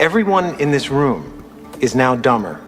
Everyone in this room is now dumber.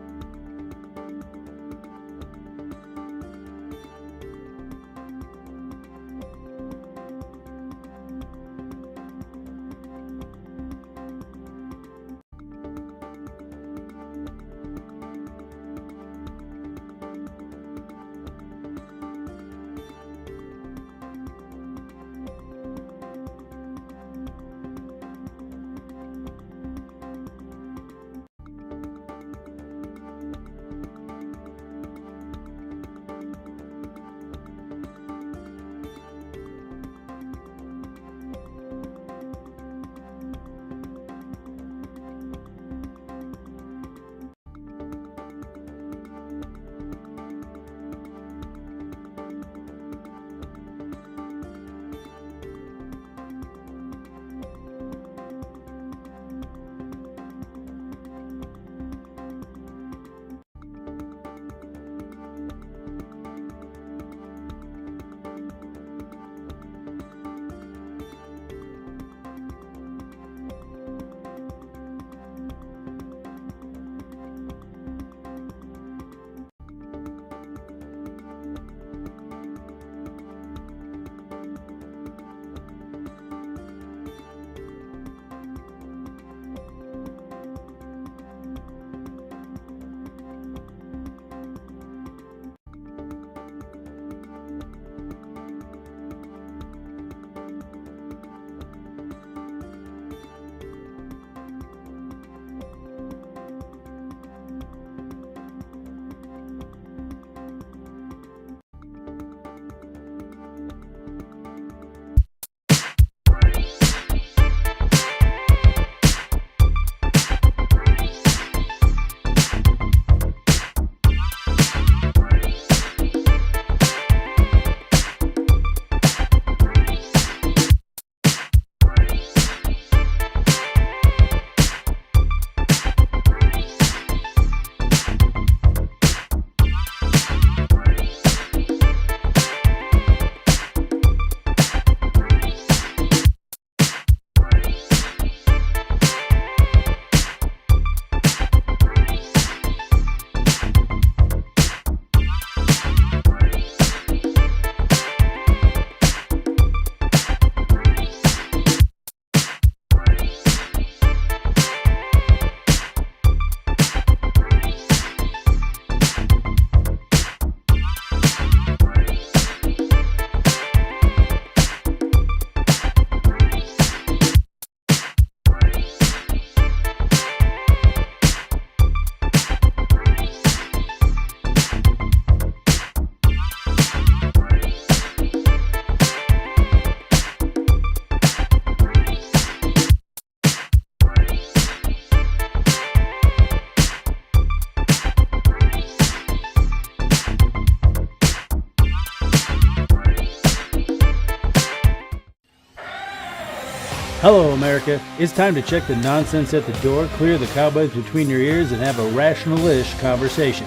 Hello, America. It's time to check the nonsense at the door, clear the cobwebs between your ears, and have a rational-ish conversation.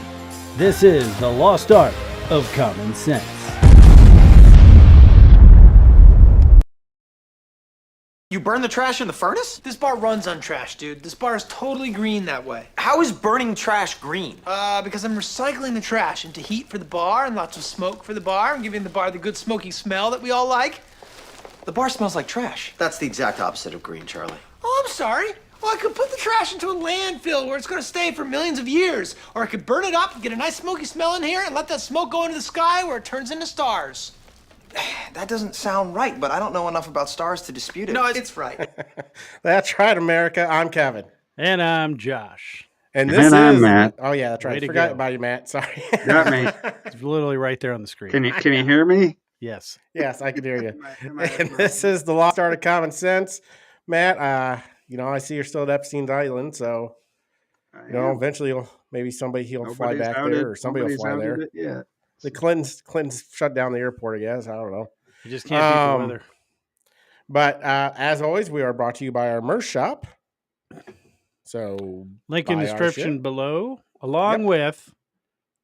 This is the lost art of common sense. You burn the trash in the furnace? This bar runs on trash, dude. This bar is totally green that way. How is burning trash green? Because I'm recycling the trash into heat for the bar and lots of smoke for the bar. I'm giving the bar the good smoky smell that we all like. The bar smells like trash. That's the exact opposite of green, Charlie. Oh, I'm sorry. Well, I could put the trash into a landfill where it's going to stay for millions of years. Or I could burn it up, get a nice smoky smell in here, and let that smoke go into the sky where it turns into stars. That doesn't sound right, but I don't know enough about stars to dispute it. No, it's right. That's right, America. I'm Kevin. And I'm Josh. And this I'm is Matt. Oh yeah, that's right. Way to Forgot go. about you, Matt. Sorry. Got me. It's literally right there on the screen. Can you hear me? Yes. Yes, I can hear you. Am I And this is the lost art of common sense, Matt. I see you're still at Epstein's Island, so eventually maybe he'll fly back there, or somebody will fly there. Yeah. The Clintons shut down the airport, I guess. I don't know. You just can't beat the weather. But as always, we are brought to you by our merch shop. So Link in buy the our description shit. below, along with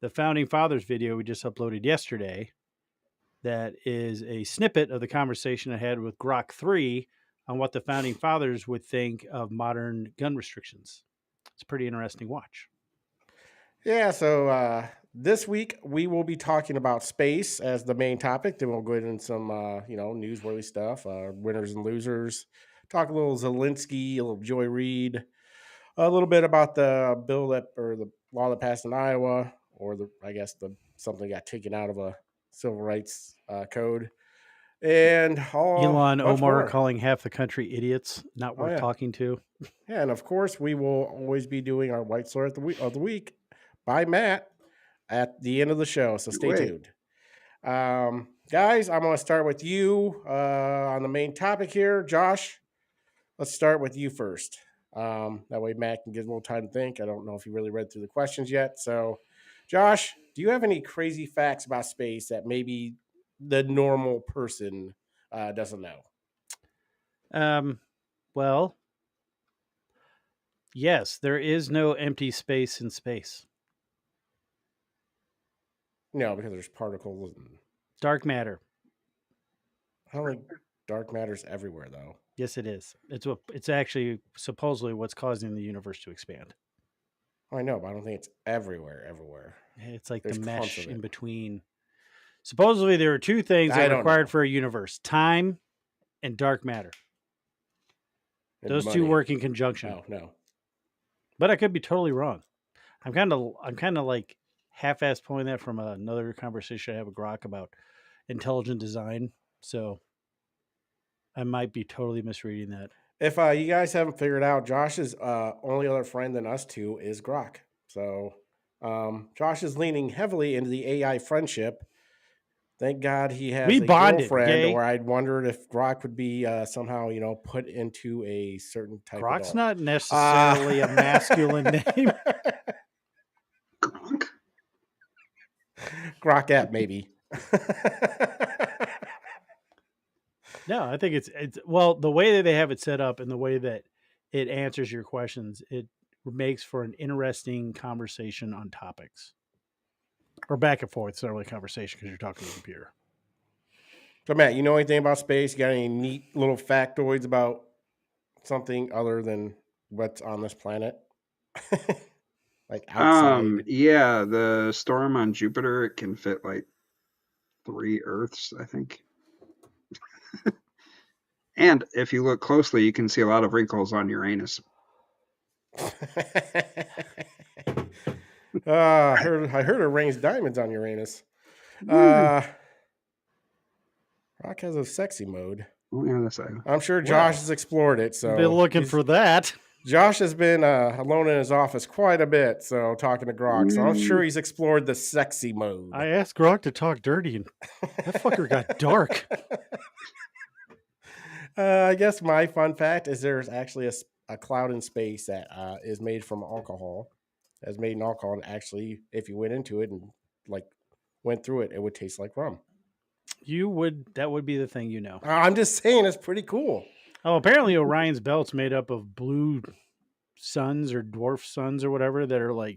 the Founding Fathers video we just uploaded yesterday. That is a snippet of the conversation I had with Grok 3 on what the founding fathers would think of modern gun restrictions. It's a pretty interesting watch. Yeah, so this week we will be talking about space as the main topic. Then we'll go into some, newsworthy stuff, winners and losers. Talk a little Zelensky, a little Joy Reid, a little bit about the bill or the law that passed in Iowa, or something got taken out of a civil rights code, and Elon much Omar more. calling half the country idiots, not worth talking to. Yeah, and of course we will always be doing our White Story of the week by Matt at the end of the show. So stay tuned. Guys, I'm going to start with you on the main topic here. Josh, let's start with you first. That way Matt can get a little time to think. I don't know if you really read through the questions yet. So, Josh, do you have any crazy facts about space that maybe the normal person doesn't know? Well, yes, there is no empty space in space. No, because there's particles and Dark matter. I don't think dark matter's everywhere, though. Yes, it is. It's actually supposedly what's causing the universe to expand. I know, but I don't think it's everywhere. It's like There's the mesh in it. between. Supposedly, there are two things that are required for a universe: time and dark matter. And those two work in conjunction. No. But I could be totally wrong. I'm kind of like half-ass pulling that from another conversation I have with Grok about intelligent design. So I might be totally misreading that. If you guys haven't figured out, Josh's only other friend than us two is Grok. So Josh is leaning heavily into the AI friendship. Thank God he has a girlfriend, okay? Or I'd wondered if Grok would be somehow, put into a certain type of Grok's not necessarily a masculine name. Gronk? Grokette, maybe. No, I think it's well, the way that they have it set up and the way that it answers your questions, it makes for an interesting conversation on topics. Or back and forth. It's not really a conversation because you're talking to the computer. So, Matt, you know anything about space? You got any neat little factoids about something other than what's on this planet? Like outside? Yeah, the storm on Jupiter, it can fit like 3 Earths, I think. And if you look closely, you can see a lot of wrinkles on Uranus. I heard it rains diamonds on Uranus. Rock has a sexy mode. Oh, yeah, that's I'm sure Josh has explored it. So been looking for that. Josh has been alone in his office quite a bit, so talking to Grok. So I'm sure he's explored the sexy mode. I asked Grok to talk dirty, and that fucker got dark. I guess my fun fact is there's actually a cloud in space that is made from alcohol. It's made in alcohol, and actually, if you went into it and went through it, it would taste like rum. That would be the thing, I'm just saying, it's pretty cool. Oh, apparently Orion's belt's made up of blue suns or dwarf suns or whatever that are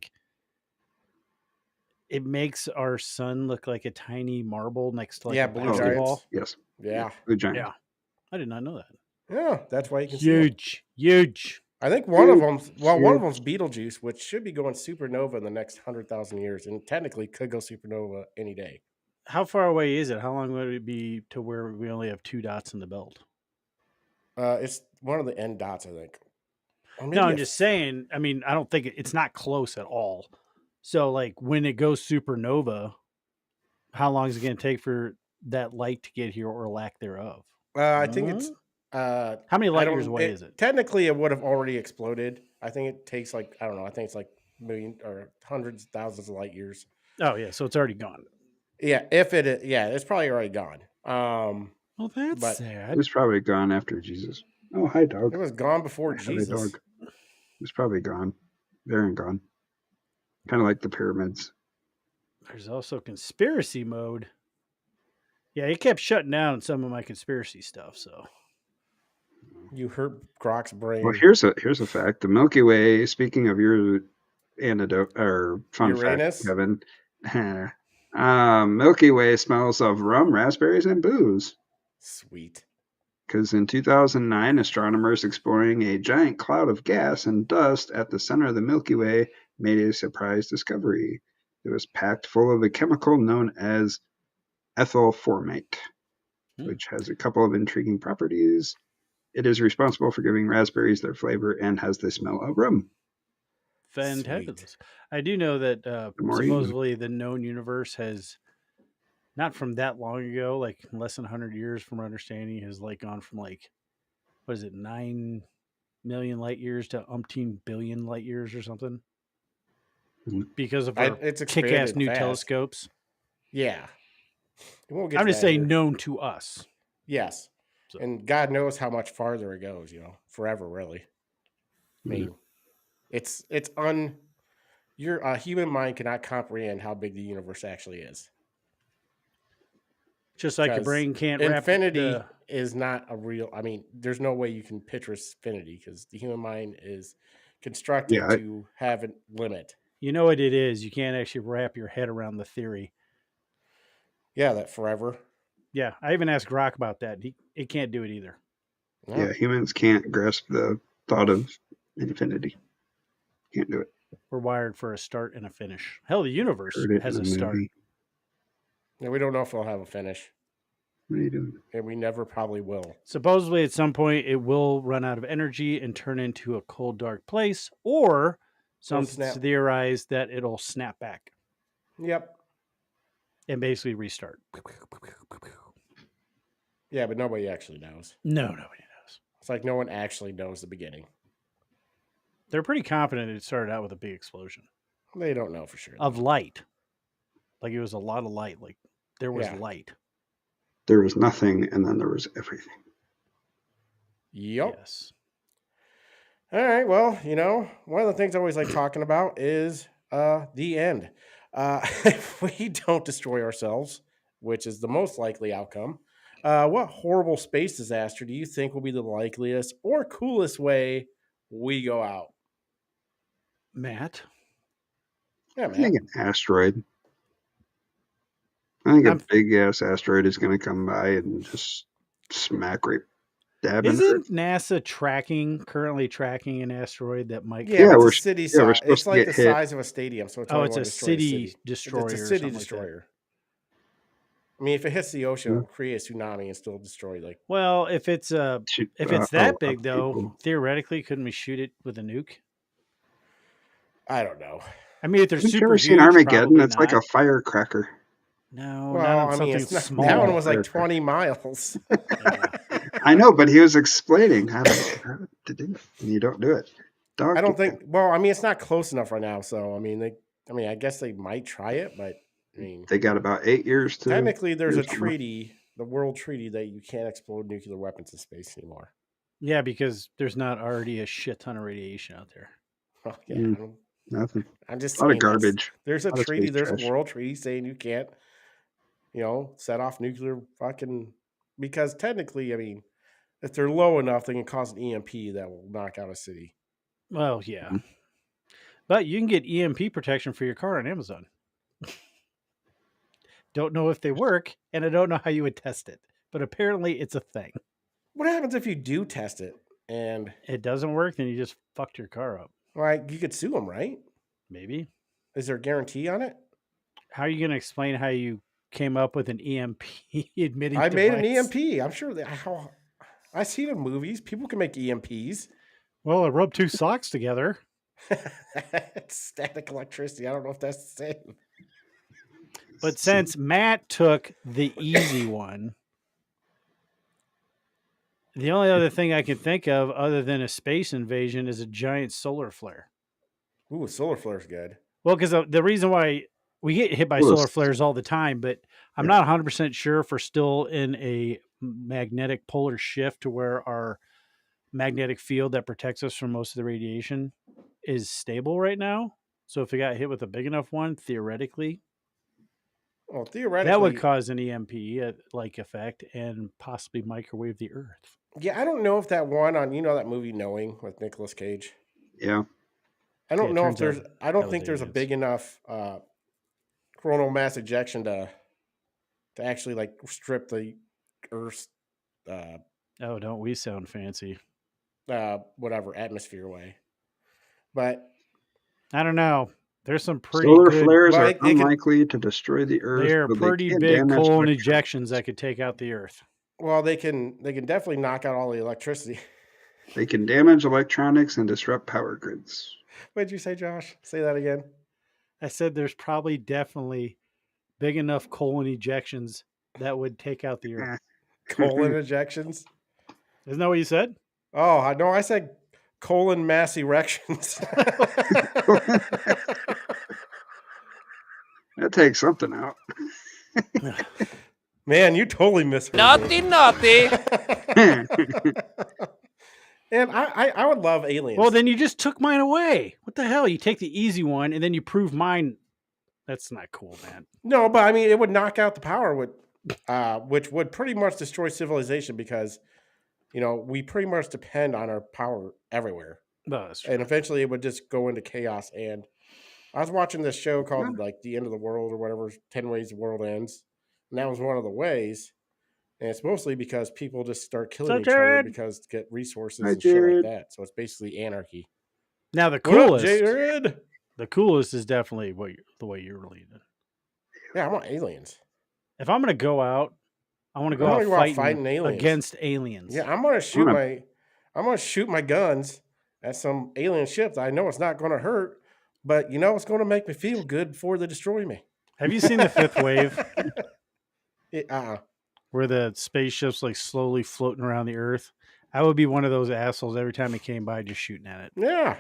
it makes our sun look like a tiny marble next to a blue giants. Ball. Yes. Yeah. Blue giant. Yeah. I did not know that. Yeah, that's why you can see huge. I think one of them's Betelgeuse, which should be going supernova in the next 100,000 years, and technically could go supernova any day. How far away is it? How long would it be to where we only have 2 dots in the belt? It's one of the end dots, I think. No, I'm just saying. I mean, I don't think it's not close at all. So, when it goes supernova, how long is it going to take for that light to get here or lack thereof? I think it's. How many light years away is it? Technically, it would have already exploded. I think it takes I don't know. I think it's million or hundreds of thousands of light years. Oh yeah, so it's already gone. Yeah, it's probably already gone. Well, that's sad. It was probably gone after Jesus. Oh, hi, dog. It was gone before Jesus. Dog. It was probably gone. Very gone. Kind of like the pyramids. There's also conspiracy mode. Yeah, it kept shutting down some of my conspiracy stuff. So you hurt Grok's brain. Well, here's a fact: the Milky Way. Speaking of your anecdote or fun fact, Kevin, Milky Way smells of rum, raspberries, and booze. Sweet. Because in 2009, astronomers exploring a giant cloud of gas and dust at the center of the Milky Way made a surprise discovery. It was packed full of a chemical known as ethyl formate, which has a couple of intriguing properties. It is responsible for giving raspberries their flavor and has the smell of rum. Fantabulous. I do know that The more you know. supposedly the known universe has, not from that long ago, like less than 100 years from our understanding, has like gone from like, what is it, 9 million light years to umpteen billion light years or something? Because of our It's kick-ass expanded new fast. telescopes. Yeah. We'll get I'm to just that saying here. known to us. Yes. So. And God knows how much farther it goes, forever, really. I mean, your human mind cannot comprehend how big the universe actually is. Just like your brain can't wrap infinity is not a real. I mean, there's no way you can picture infinity because the human mind is constructed to have a limit. You know what it is? You can't actually wrap your head around the theory. Yeah, that forever. Yeah, I even asked Grok about that. He can't do it either. No. Yeah, humans can't grasp the thought of infinity. Can't do it. We're wired for a start and a finish. Hell, the universe has a start. Yeah, we don't know if we'll have a finish. What are you doing? And we never probably will. Supposedly, at some point, it will run out of energy and turn into a cold, dark place, or some theorize that it'll snap back. Yep. And basically restart. Yeah, but nobody actually knows. No, nobody knows. It's like no one actually knows the beginning. They're pretty confident it started out with a big explosion. They don't know for sure. Of light. Like it was a lot of light. Like there was light. There was nothing, and then there was everything. Yep. Yes. All right. Well, one of the things I always like talking about is the end. If we don't destroy ourselves, which is the most likely outcome, what horrible space disaster do you think will be the likeliest or coolest way we go out? Matt? Yeah, Matt. I think an asteroid. I think a big-ass asteroid is going to come by and just smack right dab into Isn't NASA currently tracking an asteroid that might? Yeah, it's a city size. It's like the size of a stadium, so it's a city destroyer. It's a city destroyer. I mean, if it hits the ocean, it'll create a tsunami and still destroy. Well, if it's that big, though, theoretically, couldn't we shoot it with a nuke? I don't know. I mean, if they're super ever huge, seen Armageddon? It's not. like a firecracker. No, well, not it's not, small. That one was like 20 miles. I know, but he was explaining how to do it, and you don't do it. I don't think. Well, I mean, it's not close enough right now. So, I mean, I guess they might try it, but I mean, they got about 8 years to. Technically, there's a treaty, the World Treaty, that you can't explode nuclear weapons in space anymore. Yeah, because there's not already a shit ton of radiation out there. Oh, yeah, nothing. I'm just a lot of garbage. There's a treaty. There's a world treaty saying you can't, set off nuclear fucking. Because technically, I mean, if they're low enough, they can cause an EMP that will knock out a city. Well, yeah. But you can get EMP protection for your car on Amazon. Don't know if they work, and I don't know how you would test it. But apparently it's a thing. What happens if you do test it and it doesn't work? Then you just fucked your car up. Right, you could sue them, right? Maybe. Is there a guarantee on it? How are you going to explain how you came up with an EMP emitting I device? made an EMP. I'm sure that I see it in movies. People can make EMPs. Well, I rubbed two socks together. It's static electricity. I don't know if that's the same. But since Matt took the easy one, the only other thing I can think of other than a space invasion is a giant solar flare. Ooh, a solar flare is good. Well, because the reason why we get hit by solar flares all the time, but I'm not 100% sure if we're still in a magnetic polar shift to where our magnetic field that protects us from most of the radiation is stable right now. So if it got hit with a big enough one, theoretically, well, theoretically, that would cause an EMP like effect and possibly microwave the Earth. Yeah, I don't know if that one on that movie Knowing with Nicolas Cage. Yeah, I don't know if there's. I don't think there's a big enough coronal mass ejection to actually like strip the Earth's Oh, don't we sound fancy? whatever atmosphere way. But I don't know. There's some pretty Solar good. flares well, are they can. unlikely to destroy the Earth, They're but they pretty can big damage colon electronics. injections that could take out the Earth. Well, they can definitely knock out all the electricity. They can damage electronics and disrupt power grids. What did you say, Josh? Say that again. I said there's probably definitely big enough colon ejections that would take out the Earth. Colon ejections. Isn't that what you said? Oh, no, I said colon mass erections. That takes something out. Man, you totally misheard. Naughty, naughty. And I would love aliens. Well, then you just took mine away. What the hell? You take the easy one and then you prove mine. That's not cool, man. No, but I mean, it would knock out the power, which would pretty much destroy civilization because, we pretty much depend on our power everywhere. No, that's true. And eventually it would just go into chaos. And I was watching this show called like The End of the World or whatever, 10 Ways the World Ends. And that was one of the ways. And it's mostly because people just start killing each other because to get resources and shit like that. So it's basically anarchy. Now the What up, coolest, Jared? the coolest is definitely the way you're leading. Yeah, I want aliens. If I'm gonna go out, I want to go I out wanna go out fighting fighting aliens. against aliens. Yeah, I'm gonna shoot my guns at some alien ship that I know it's not gonna hurt, but it's gonna make me feel good before they destroy me. Have you seen the Fifth Wave, where the spaceship's like slowly floating around the Earth? I would be one of those assholes every time it came by, just shooting at it. Yeah,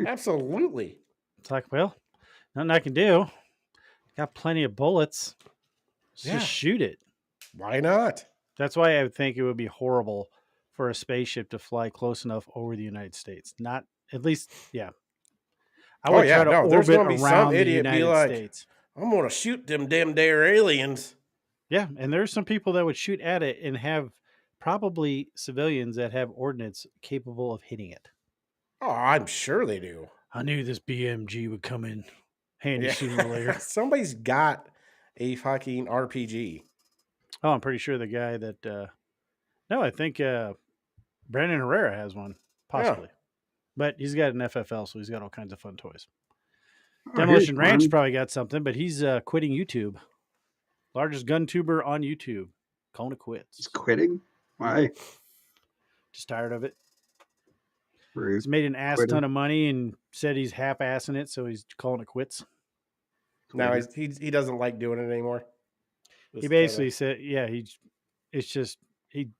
absolutely. It's like, well, nothing I can do. Got plenty of bullets. Yeah. Just shoot it. Why not? That's why I would think it would be horrible for a spaceship to fly close enough over the United States. Not at least, yeah. I would try to there's orbit gonna be some around the idiot be United like, States. I'm gonna shoot them damn dare aliens. Yeah, and there's some people that would shoot at it and have probably civilians that have ordnance capable of hitting it. Oh, I'm sure they do. I knew this BMG would come in handy sooner or later. Somebody's got a fucking RPG. Oh, I'm pretty sure the guy that no, I think Brandon Herrera has one, possibly. But he's got an FFL, so he's got all kinds of fun toys. Demolition Ranch probably got something, but he's quitting YouTube. Largest gun tuber on YouTube. Calling it quits. He's quitting? Why? Just tired of it. Rude. He's made an ass Quitting. ton of money and said he's half-assing it, so he's calling it quits. Now he doesn't like doing it anymore. He basically said, yeah,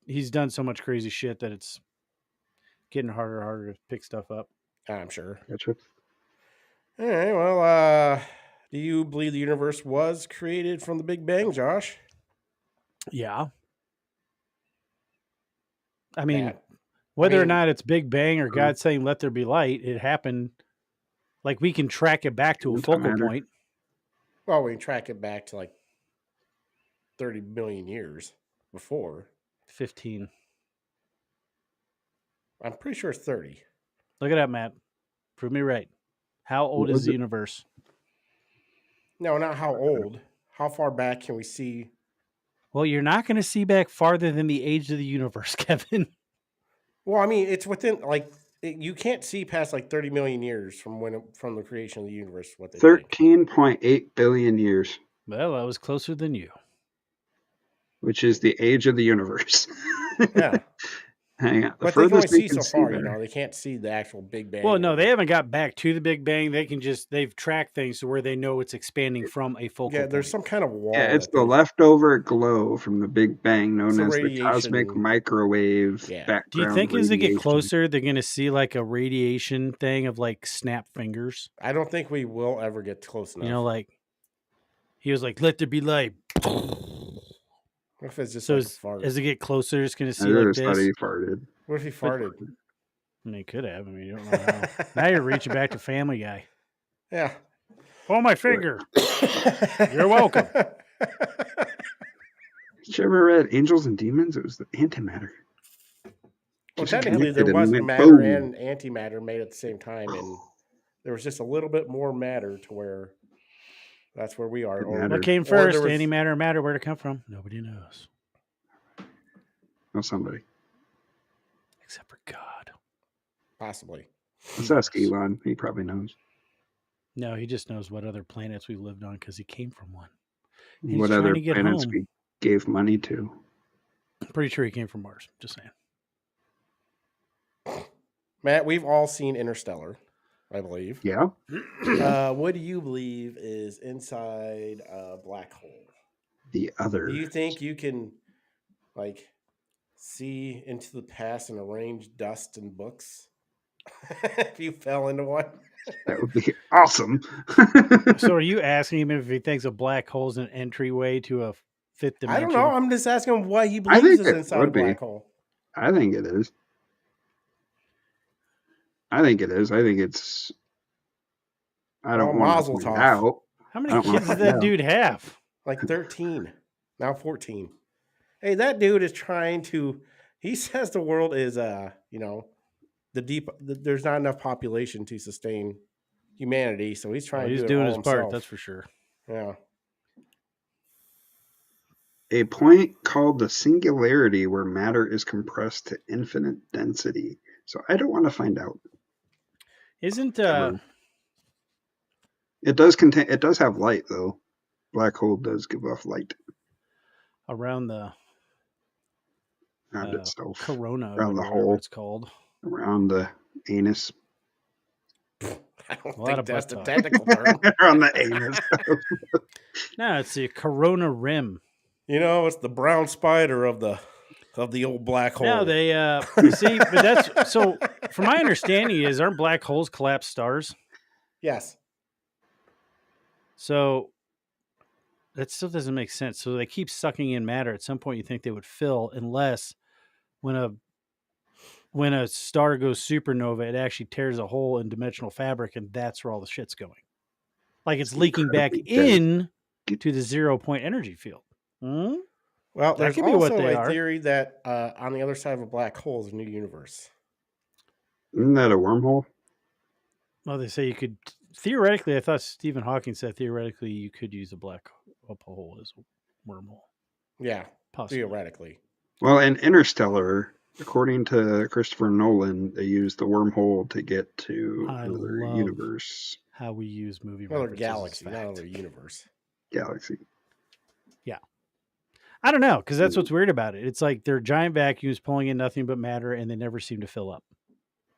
he's done so much crazy shit that it's getting harder and harder to pick stuff up. I'm sure. Gotcha. All right. Well, do you believe the universe was created from the Big Bang, Josh? Yeah. I mean, Matt. whether or mean- not it's Big Bang or God saying "Let there be light," it happened. Like we can track it back to a focal Antimatter. point. Well, we can track it back to like 30 million years before. 15. I'm pretty sure it's 30. Look it up, Matt. Prove me right. How old What is was the it? universe? No, not how old. How far back can we see? Well, you're not going to see back farther than the age of the universe, Kevin. Well, I mean, it's within you can't see past like 30 million years from from the creation of the universe. What they think. 13.8 billion years, Well, I was closer than you. which is the age of the universe. Yeah, Hang on. The but they can only furthest we see can so far. there. They can't see the actual Big Bang. Well, no, they haven't got back to the Big Bang. They've tracked things to where they know it's expanding from a focal Yeah, there's point. some kind of wall. Yeah, it's that the they- leftover glow from the Big Bang known It's a as the cosmic radiation- microwave Yeah. background. Do you think as they get radiation. closer, they're going to see like a radiation thing of like snap fingers? I don't think we will ever get close enough. You know, like he was like, "Let there be light." What if it's just So like a fart? as they get closer, it's going to I see like just thought this. he farted. What if he farted? I mean, it could have. I mean, you don't know how. Now you're reaching back to Family Guy. Yeah. Oh, my finger. You're welcome. Did you ever read Angels and Demons? It was the antimatter. Well, Just technically, there connected was and went matter boom. and antimatter made at the same time, and there was just a little bit more matter to where that's where we are. It Or- mattered. What came Or there first? was- Antimatter or matter? Where'd it come from? Nobody knows. Oh, somebody. except for God. Possibly. Let's ask Elon. He probably knows. No, he just knows what other planets we lived on because he came from one. And he's What trying other to get planets home. we gave money to? I'm pretty sure he came from Mars. Just saying. Matt, we've all seen Interstellar, I believe. Yeah. What do you believe is inside a black hole? The other. Do you think you can, like, see into the past and arrange dust and books? If you fell into one? That would be awesome. So are you asking him if he thinks a black hole is an entryway to a fifth I dimension? don't know. I'm just asking him what he I believes think is it inside a would be. black hole. I think it is. I think it is. I think it's. I don't Well, want Mazel to find tov. out. How I many don't wanna kids does find that out. dude have? Like 13, now 14. Hey, that dude is trying to. He says the world is, there's not enough population to sustain humanity, so he's trying Well, to he's do it doing all his himself. part, that's for sure. Yeah. A point called the singularity where matter is compressed to infinite density. So I don't want to find out. Isn't Ever. It does contain. It does have light though. Black hole does give off light around the around itself, corona, around the whatever hole, it's called? around the anus, I don't lot think of that's the butt technical term. around the anus. No, it's the corona rim. It's the brown spider of the old black hole. No, they you see, but that's so. From my understanding, aren't black holes collapsed stars? Yes. So that still doesn't make sense. So they keep sucking in matter. At some point, you think they would fill, unless when a star goes supernova, it actually tears a hole in dimensional fabric, and that's where all the shit's going. Like it's leaking back Incredibly in to the 0-point energy field. Hmm? Well, That there's could be what also they a are. theory that on the other side of a black hole is a new universe. Isn't that a wormhole? Well, they say you could theoretically. I thought Stephen Hawking said theoretically you could use a black hole as a wormhole. Yeah, Possibly. theoretically. Well, in Interstellar, according to Christopher Nolan, they used the wormhole to get to another love universe, how we use movie Another references as galaxy, not fact. another universe. galaxy. Yeah. I don't know, because that's what's weird about it. It's like they're giant vacuums pulling in nothing but matter, and they never seem to fill up.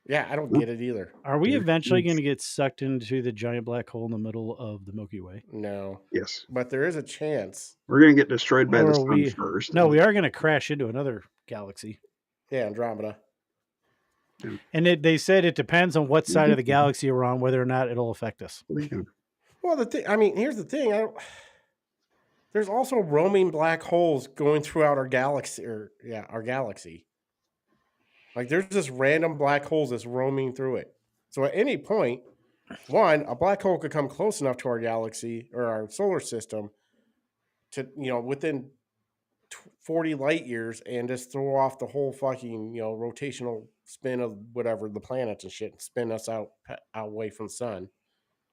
Yeah, I don't get it either. Are we They're eventually huge. going to get sucked into the giant black hole in the middle of the Milky Way? No, Yes. but there is a chance. We're going to get destroyed by Or the are sun we- first. No, we are going to crash into another galaxy. Yeah, Andromeda. And they said it depends on what side of the galaxy we're on, whether or not it'll affect us. Well, here's the thing. There's also roaming black holes going throughout our galaxy. Our galaxy. Like there's just random black holes that's roaming through it. So at any point, a black hole could come close enough to our galaxy or our solar system to, within 40 light years and just throw off the whole fucking, rotational spin of whatever the planets and shit and spin us out away from the sun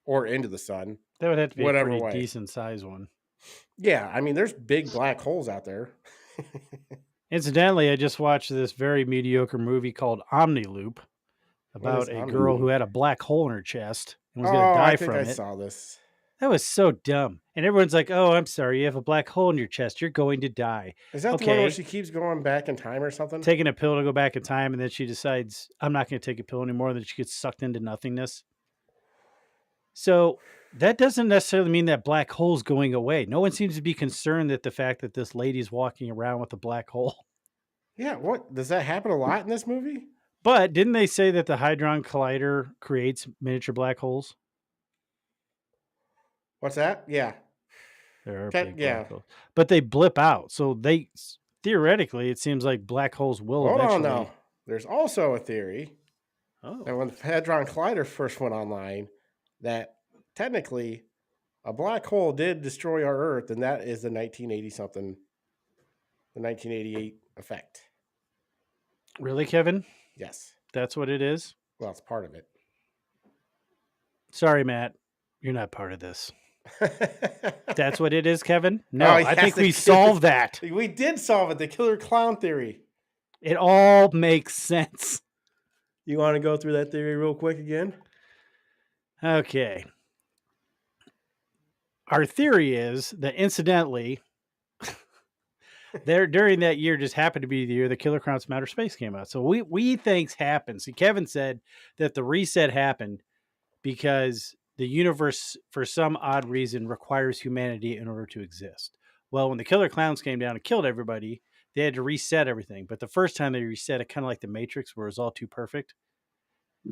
or into the sun. That would have to be Whatever a pretty way. decent size one. Yeah, I mean, there's big black holes out there. Incidentally, I just watched this very mediocre movie called Omniloop about a girl who had a black hole in her chest and was going to die I think from I it. saw this. That was so dumb. And everyone's like, oh, I'm sorry. You have a black hole in your chest. You're going to die. Is that the one where Okay. she keeps going back in time or something? Taking a pill to go back in time. And then she decides, I'm not going to take a pill anymore. Then she gets sucked into nothingness. So that doesn't necessarily mean that black hole's going away. No one seems to be concerned that the fact that this lady's walking around with a black hole. Yeah, what? Does that happen a lot in this movie? But didn't they say that the Hadron Collider creates miniature black holes? What's that? Yeah. There are Okay, big yeah. black holes. But they blip out. So they theoretically, it seems like black holes will Hold eventually. on now. There's also a theory that Oh, when the Hadron Collider first went online, that technically a black hole did destroy our Earth, and that is the 1988 effect. really, Kevin? Yes. That's what it is? Well, it's part of it. Sorry, Matt. You're not part of this. That's what it is, Kevin? No, Oh, I yes, think the we killer- solved that. We did solve it. The killer clown theory. It all makes sense. You want to go through that theory real quick again? Okay. Our theory is that incidentally, there during that year just happened to be the year the Killer Clowns from Outer Space came out. So we things happened. See, Kevin said that the reset happened because the universe, for some odd reason, requires humanity in order to exist. Well, when the Killer Clowns came down and killed everybody, they had to reset everything. But the first time they reset it, kind of like the Matrix, where it was all too perfect,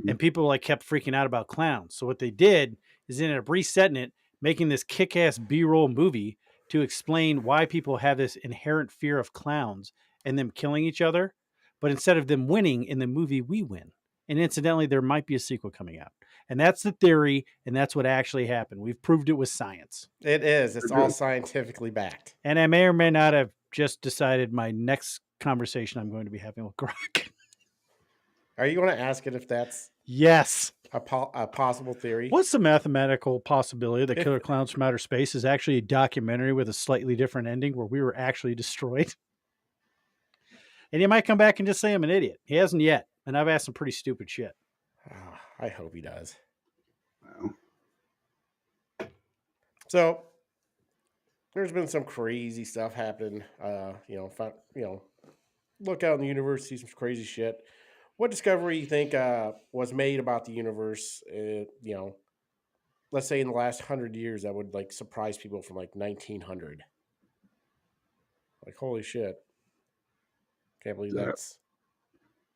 and people like kept freaking out about clowns. So what they did is they ended up resetting it, making this kick-ass B-roll movie to explain why people have this inherent fear of clowns and them killing each other. But instead of them winning in the movie, we win. And incidentally, there might be a sequel coming out. And that's the theory, and that's what actually happened. We've proved it with science. It is. It's all scientifically backed. And I may or may not have just decided my next conversation I'm going to be having with Grok. Are you going to ask it if that's Yes. a possible theory? What's the mathematical possibility that Killer Clowns from Outer Space is actually a documentary with a slightly different ending where we were actually destroyed? And he might come back and just say I'm an idiot. He hasn't yet. And I've asked some pretty stupid shit. Oh, I hope he does. Wow. So there's been some crazy stuff happening. Look out in the universe, see some crazy shit. What discovery you think was made about the universe? Let's say in the last 100 years that would like surprise people from like 1900. Like holy shit! Can't believe that's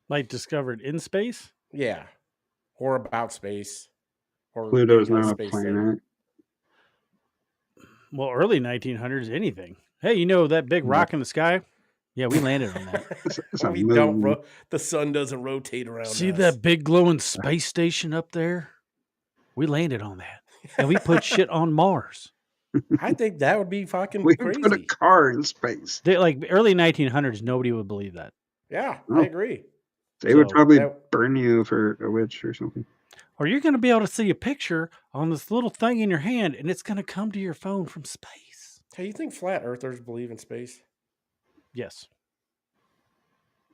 Like discovered in space? yeah, or about space. Or Pluto's being on not a space planet. Well, early 1900s, anything. Hey, you know that big rock in the sky? Yeah, we landed on that. It's a We moon. don't. The sun doesn't rotate around. See us. that big glowing space station up there? We landed on that. And we put shit on Mars. I think that would be fucking We crazy. put a car in space. They, like early 1900s, nobody would believe that. Yeah, Oh. I agree. They would So, probably that- burn you for a witch or something. Or you're going to be able to see a picture on this little thing in your hand, and it's going to come to your phone from space. Hey, you think flat earthers believe in space? Yes.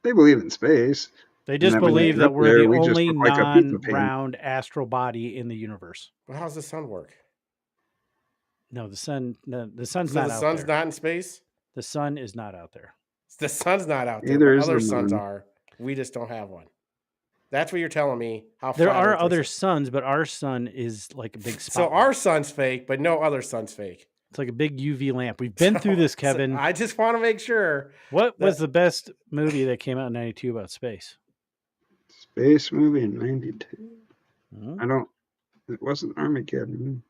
They believe in space. They just then when they believe get that up we're there, the we just only look like a pizza pan. non-round astral body in the universe. Well, how's the sun work? No, the sun's So not the out sun's there. not in space? The sun is not out there. The sun's not out there. Neither But is other the suns moon. are. We just don't have one. That's what you're telling me. How There flat are earthers other suns, but our sun is like a big spot. So our sun's fake, but no other sun's fake. It's like a big UV lamp. We've been through this, So Kevin. I just want to make sure. What was the best movie that came out in 92 about space? Space movie in 92. Hmm? It wasn't Armageddon.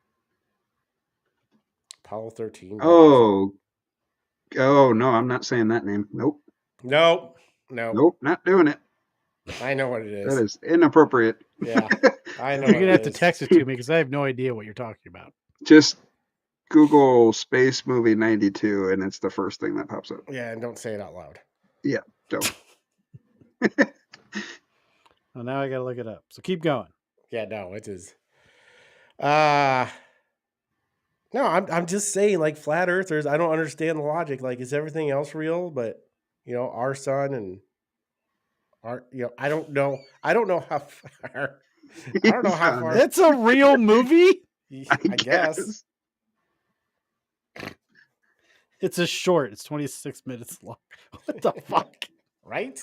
Apollo 13. Oh, no, I'm not saying that name. Nope. Nope. Not doing it. I know what it is. That is inappropriate. Yeah, I know. You're what gonna it have to is. text it to me because I have no idea what you're talking about. Just Google Space Movie 92, and it's the first thing that pops up. Yeah, and don't say it out loud. Yeah, don't. Well, now I gotta look it up. So keep going. Yeah, no, it is. No, I'm just saying, like flat earthers, I don't understand the logic. Like, is everything else real? But our sun and our, I don't know how far. I don't know how far. That's a real movie. I guess. It's a short. It's 26 minutes long. What the fuck? Right?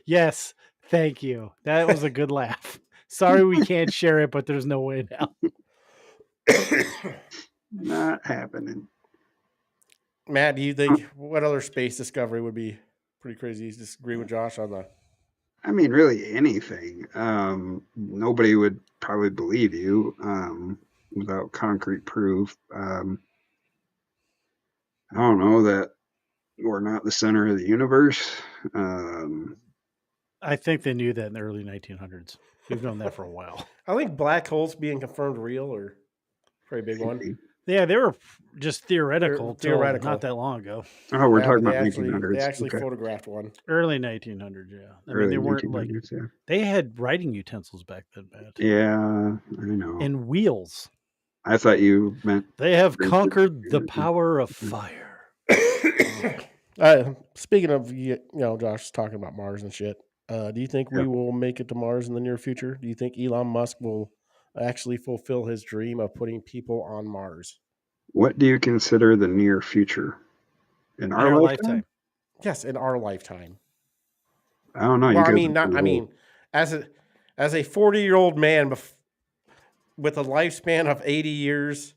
Yes. Thank you. That was a good laugh. Sorry we can't share it, but there's no way now. Not happening. Matt, do you think what other space discovery would be pretty crazy? You disagree with Josh on the? I mean, really anything. Nobody would probably believe you without concrete proof. I don't know that we're not the center of the universe. I think they knew that in the early 1900s. We've known that for a while. I think black holes being confirmed real or pretty big one. Yeah, they were just theoretical. They're theoretical. Not that long ago. Oh, we're Yeah, talking but about they 1900s. actually Okay. photographed one. Early 1900s, yeah. I mean, Early they weren't like 1900s, yeah. they had writing utensils back then, Matt. Yeah, I know. And wheels. I thought you meant They have Very conquered the good. power of fire. Speaking of, Josh talking about Mars and shit. Do you think we will make it to Mars in the near future? Do you think Elon Musk will actually fulfill his dream of putting people on Mars? What do you consider the near future? In In our our lifetime? lifetime. Yes, in our lifetime. I don't know. Well, you I guys mean, are not. I pretty old. mean, as a 40-year-old man with a lifespan of 80 years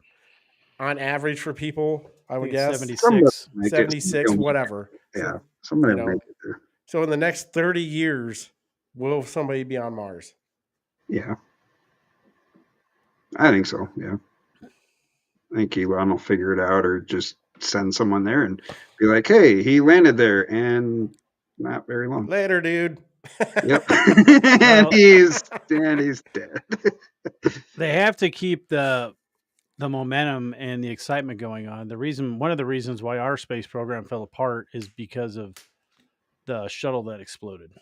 on average for people, I would guess 76. Somebody make it, 76, somebody will whatever. make it. Yeah, So, somebody you will know, make it there. so in the next 30 years, will somebody be on Mars? Yeah, I think so. Yeah, I think Elon will figure it out, or just send someone there and be like, "Hey, he landed there," and not very long. Later, dude. Yep, Well, and he's dead. they have to keep the momentum and the excitement going on. One of the reasons why our space program fell apart is because of the shuttle that exploded.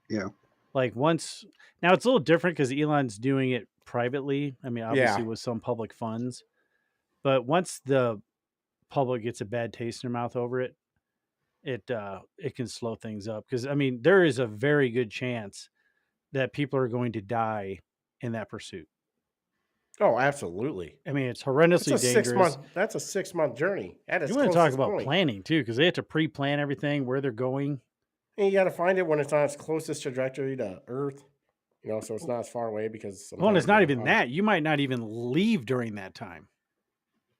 Yeah, Like now it's a little different because Elon's doing it privately. I mean, obviously Yeah. with some public funds, but once the public gets a bad taste in their mouth over it, it can slow things up. Because I mean, there is a very good chance that people are going to die in that pursuit. Oh, absolutely. I mean, it's horrendously That's a dangerous. 6-month. That's a 6-month journey. At its You want to talk closest about point. planning too, because they have to pre-plan everything, where they're going. And you got to find it when it's on its closest trajectory to Earth. So it's not as far away because. Well, and it's sometimes not the- even that. You might not even leave during that time.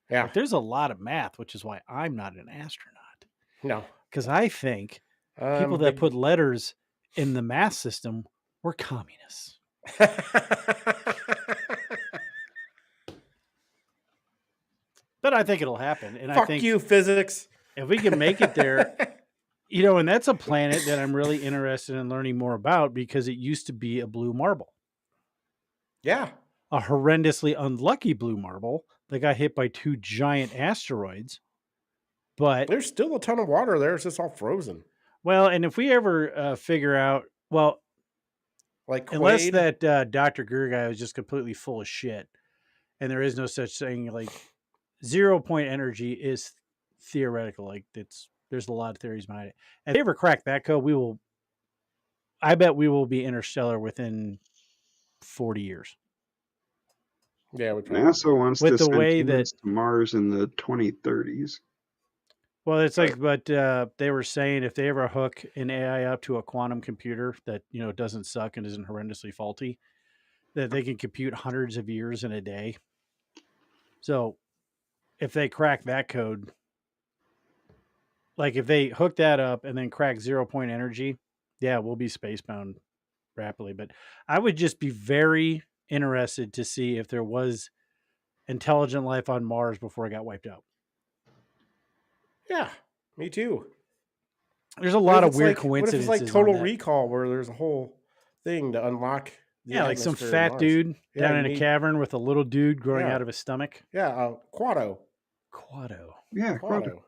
Yeah. Like, there's a lot of math, which is why I'm not an astronaut. No. Because I think people that put letters in the math system were communists. But I think it'll happen. And I Fuck think you, physics. if we can make it there, and that's a planet that I'm really interested in learning more about because it used to be a blue marble. Yeah. A horrendously unlucky blue marble that got hit by 2 giant asteroids. But There's still a ton of water there. It's just all frozen. well, and if we ever figure out, well, Like unless Quaid. that Dr. Greer guy was just completely full of shit, and there is no such thing, like 0-point energy is theoretical. Like there's a lot of theories behind it. And if they ever crack that code, I bet we will be interstellar within 40 years. Yeah, we probably. NASA wants With to the send way humans that- to Mars in the 2030s. Well, it's like, but they were saying if they ever hook an AI up to a quantum computer that doesn't suck and isn't horrendously faulty, that they can compute hundreds of years in a day. So, if they crack that code, like if they hook that up and then crack 0-point energy, yeah, we'll be spacebound rapidly. But I would just be very interested to see if there was intelligent life on Mars before it got wiped out. Yeah, me too. There's a lot of weird What if coincidences. it's like on Total that. Recall where there's a whole thing to unlock? the Yeah, like some atmosphere of fat Mars? dude Yeah, down you in a need- cavern with a little dude growing Yeah. out of his stomach. Yeah, Quado. Quado. Yeah, Quado.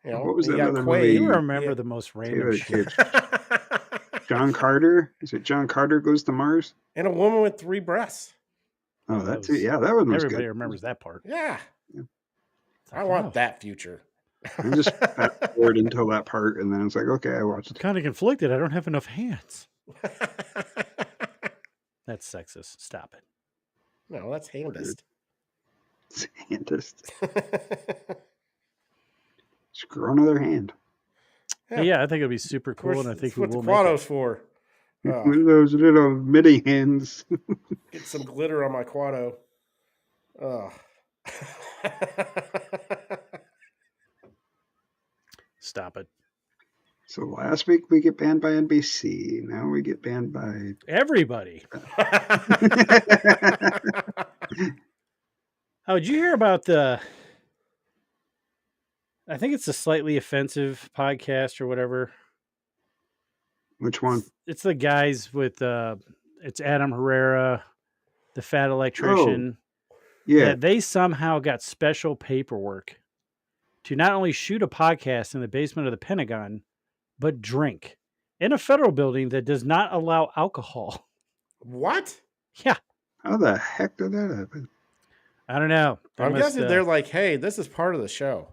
What was you that got other Quaid. movie? You remember Yeah. the most David random shit. Cage. John Carter? Is it John Carter Goes to Mars? And a woman with 3 breasts. Oh, that that's was- it. Yeah, that one was Everybody good. remembers that part. Yeah. Yeah. I want that future. I just fast forward until that part, and then it's like, okay, I watched it. Kind of conflicted. I don't have enough hands. That's sexist. Stop it. No, that's handist. Scientist. Screw another hand. But yeah, I think it'd be super cool, and I think that's we what the will make it. Quado's for. Oh, Those little mini hands. get some glitter on my Quado. Oh. Stop it. So last week we get banned by NBC. Now we get banned by. Everybody. Oh, did you hear about the? I think it's a slightly offensive podcast or whatever. Which one? It's the guys with it's Adam Herrera, the fat electrician. Yeah. That they somehow got special paperwork to not only shoot a podcast in the basement of the Pentagon, but drink in a federal building that does not allow alcohol. What? Yeah, How the heck did that happen? I don't know. They I'm must, guessing they're like, hey, this is part of the show.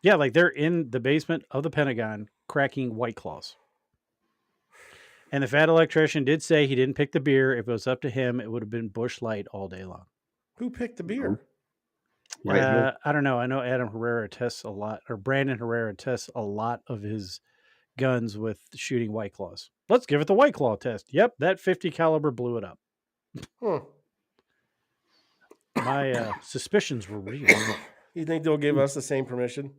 Yeah, like they're in the basement of the Pentagon cracking White Claws. And the fat electrician did say he didn't pick the beer. If it was up to him, it would have been Busch Light all day long. Who picked the beer? Whitehead. I don't know. I know Adam Herrera tests a lot, or Brandon Herrera tests a lot of his guns with shooting White Claws. Let's give it the White Claw test. Yep, that 50 caliber blew it up. Hmm. My suspicions were real. You think they'll give us the same permission?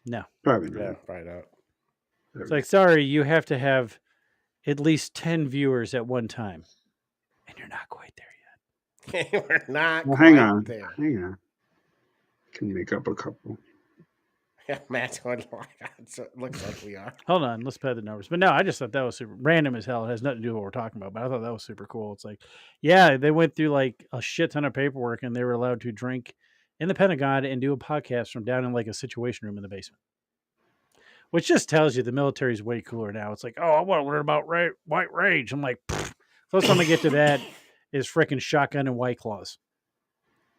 No. Probably not. Yeah, probably not. It's like, sorry, you have to have at least 10 viewers at one time. And you're not quite there yet. We're not. Well, hang quite on. there. Hang on. Can make up a couple. Yeah, Matt's going so it looks like we are. Hold on, let's pad the numbers. But no, I just thought that was super random as hell. It has nothing to do with what we're talking about, but I thought that was super cool. It's like, yeah, they went through like a shit ton of paperwork and they were allowed to drink in the Pentagon and do a podcast from down in like a situation room in the basement. Which just tells you the military's way cooler now. It's like, oh, I want to learn about white rage. I'm like, closest I'm gonna get to that is freaking shotgun and White Claws.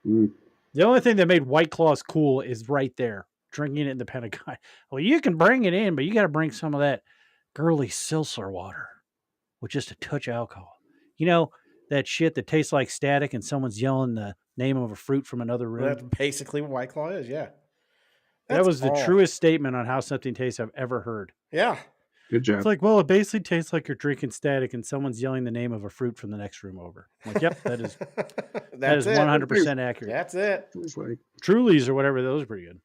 Mm. The only thing that made White Claws cool is right there, drinking it in the Pentagon. Well, you can bring it in, but you got to bring some of that girly seltzer water with just a touch of alcohol. You know, that shit that tastes like static and someone's yelling the name of a fruit from another room. That's basically what White Claw is, yeah. That was the truest statement on how something tastes I've ever heard. Yeah. Good job. It's like, well, it basically tastes like you're drinking static and someone's yelling the name of a fruit from the next room over. I'm like, yep, that is That's it. 100% accurate. That's it. It's like, Trulies or whatever, those are pretty good.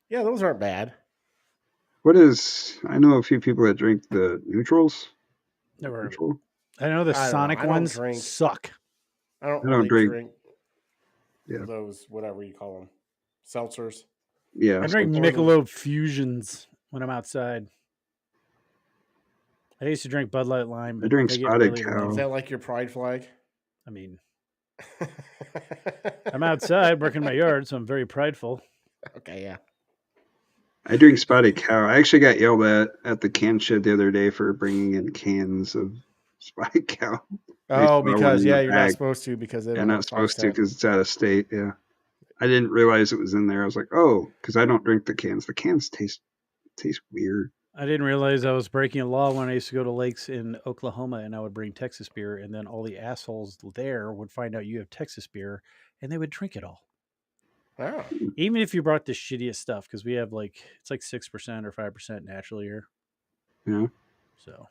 Yeah, those aren't bad. what is? I know a few people that drink the neutrals. Never heard of it. Neutral. I know the I don't know. Sonic I don't ones drink. suck. I don't I don't really drink- Yeah. those, whatever you call them, seltzers. Yeah. I drink so- Michelob Fusions when I'm outside. I used to drink Bud Light Lime. I But drink they get Spotted really Cow. Is lame. that like your pride flag? I mean, I'm outside working my yard, so I'm very prideful. Okay, yeah. I drink Spotted Cow. I actually got yelled at the can shed the other day for bringing in cans of Spotted Cow. Oh, throw one because in the you're not bag. supposed to because they Yeah, don't not have supposed to Foxtel. because it's out of state. Yeah, I didn't realize it was in there. I was like, oh, because I don't drink the cans. The cans taste weird. I didn't realize I was breaking a law when I used to go to lakes in Oklahoma and I would bring Texas beer, and then all the assholes there would find out you have Texas beer and they would drink it all. Oh. Even if you brought the shittiest stuff, because we have like, it's like 6% or 5% natural here. Yeah. So,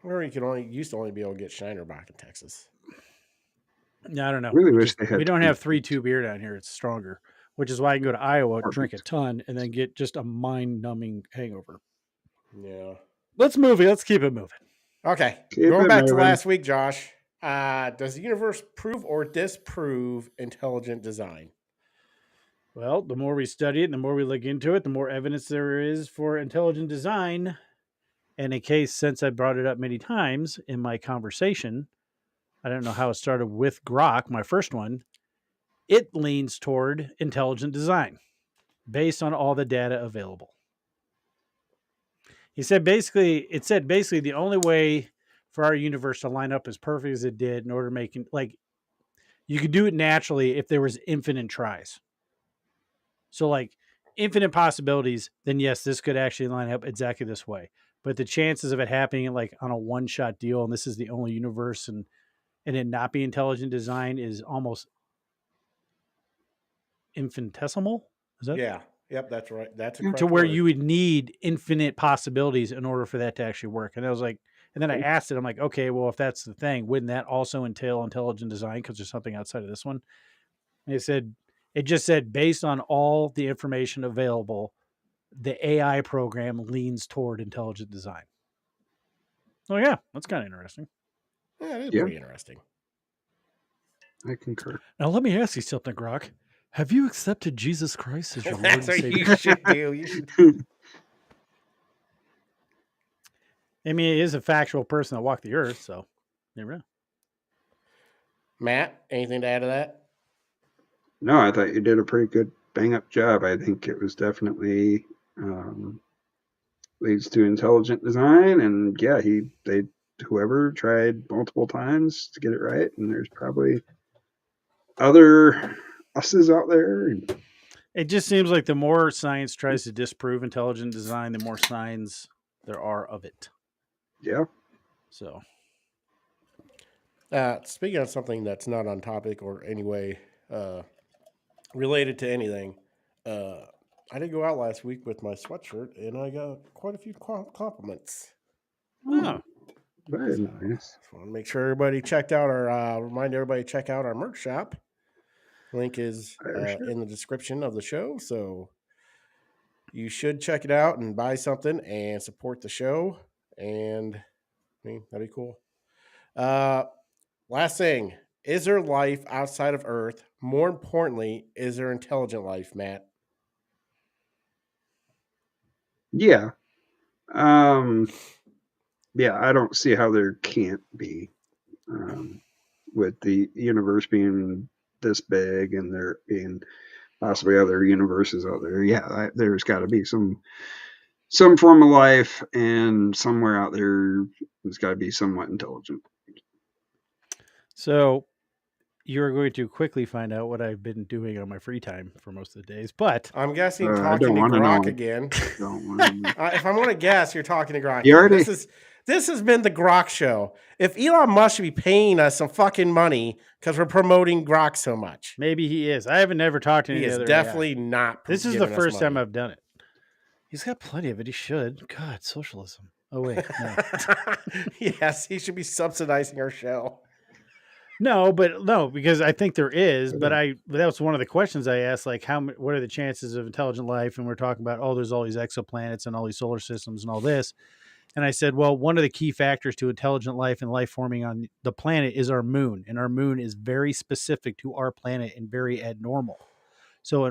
Or you used to only be able to get Shinerbach in Texas. yeah, I don't know. Really We wish just- they had we don't two. have 3-2 beer down here. It's stronger, which is why I can go to Iowa, drink a Perfect. ton, and then get just a mind-numbing hangover. Yeah. Let's move it. Let's keep it moving. Okay. Keep Going it back to moving. last week, Josh. Does the universe prove or disprove intelligent design? Well, the more we study it, the more we look into it, the more evidence there is for intelligent design. And in case, since I brought it up many times in my conversation, I don't know how it started with Grok, my first one, it leans toward intelligent design based on all the data available. It said basically the only way for our universe to line up as perfect as it did in order to make it, like, you could do it naturally if there was infinite tries. So like infinite possibilities, then yes, this could actually line up exactly this way. But the chances of it happening like on a one-shot deal, and this is the only universe, and it not be intelligent design is almost infinitesimal. Is that Yeah. Yep, that's right. That's a to correct where word. you would need infinite possibilities in order for that to actually work? And I was like, and then I asked it, I'm like, okay, well, if that's the thing, wouldn't that also entail intelligent design because there's something outside of this one? And it just said, based on all the information available, the AI program leans toward intelligent design. Oh yeah, that's kind of interesting. Yeah, it is Yeah. pretty interesting. I concur. Now let me ask you something, Grok. Have you accepted Jesus Christ as your Lord and That's what Savior? you should do. You should. I mean, it is a factual person that walked the earth, so never know. Matt, anything to add to that? No, I thought you did a pretty good bang up job. I think it was definitely leads to intelligent design, and yeah, whoever tried multiple times to get it right, and there's probably other us's out there. It just seems like the more science tries to disprove intelligent design, the more signs there are of it. Yeah. So, Speaking of something that's not on topic or anyway related to anything, I did go out last week with my sweatshirt, and I got quite a few compliments. oh, Very nice. Just want to make sure everybody checked out our remind everybody to check out our merch shop. Link is in the description of the show, so you should check it out and buy something and support the show. And I mean, that'd be cool. Last thing, is there life outside of Earth? More importantly, is there intelligent life, Matt? Yeah. Yeah, I don't see how there can't be. With the universe being this big and there being possibly other universes out there. Yeah, there's got to be some form of life, and somewhere out there, there's got to be somewhat intelligent. so you're going to quickly find out what I've been doing on my free time for most of the days. But I'm guessing I talking don't to wanna Grok know. again. Don't wanna know. If I'm going to guess, you're talking to Grok. You already- This has been the Grok show. If Elon Musk should be paying us some fucking money because we're promoting Grok so much, maybe he is. I haven't never talked to he any is other definitely AI. not. This is the giving us first time money. I've done it. He's got plenty of it. He should. God, socialism. Oh wait, no. Yes, he should be subsidizing our show. No, because I think there is. But that was one of the questions I asked. Like, what are the chances of intelligent life? And we're talking about, there's all these exoplanets and all these solar systems and all this. And I said, well, one of the key factors to intelligent life and life forming on the planet is our moon, and our moon is very specific to our planet and very abnormal. So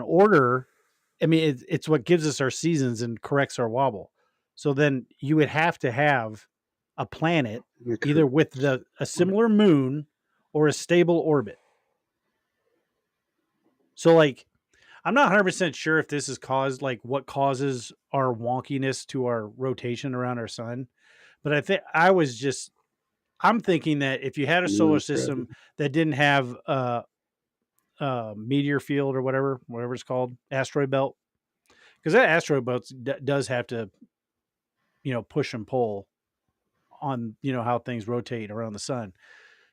it's what gives us our seasons and corrects our wobble. So then you would have to have a planet either with a similar moon or a stable orbit. So like, I'm not 100% sure if this is caused, like what causes our wonkiness to our rotation around our sun. But I'm thinking that if you had a solar system that didn't have a meteor field or whatever it's called, asteroid belt, because that asteroid belt does have to, push and pull on, how things rotate around the sun.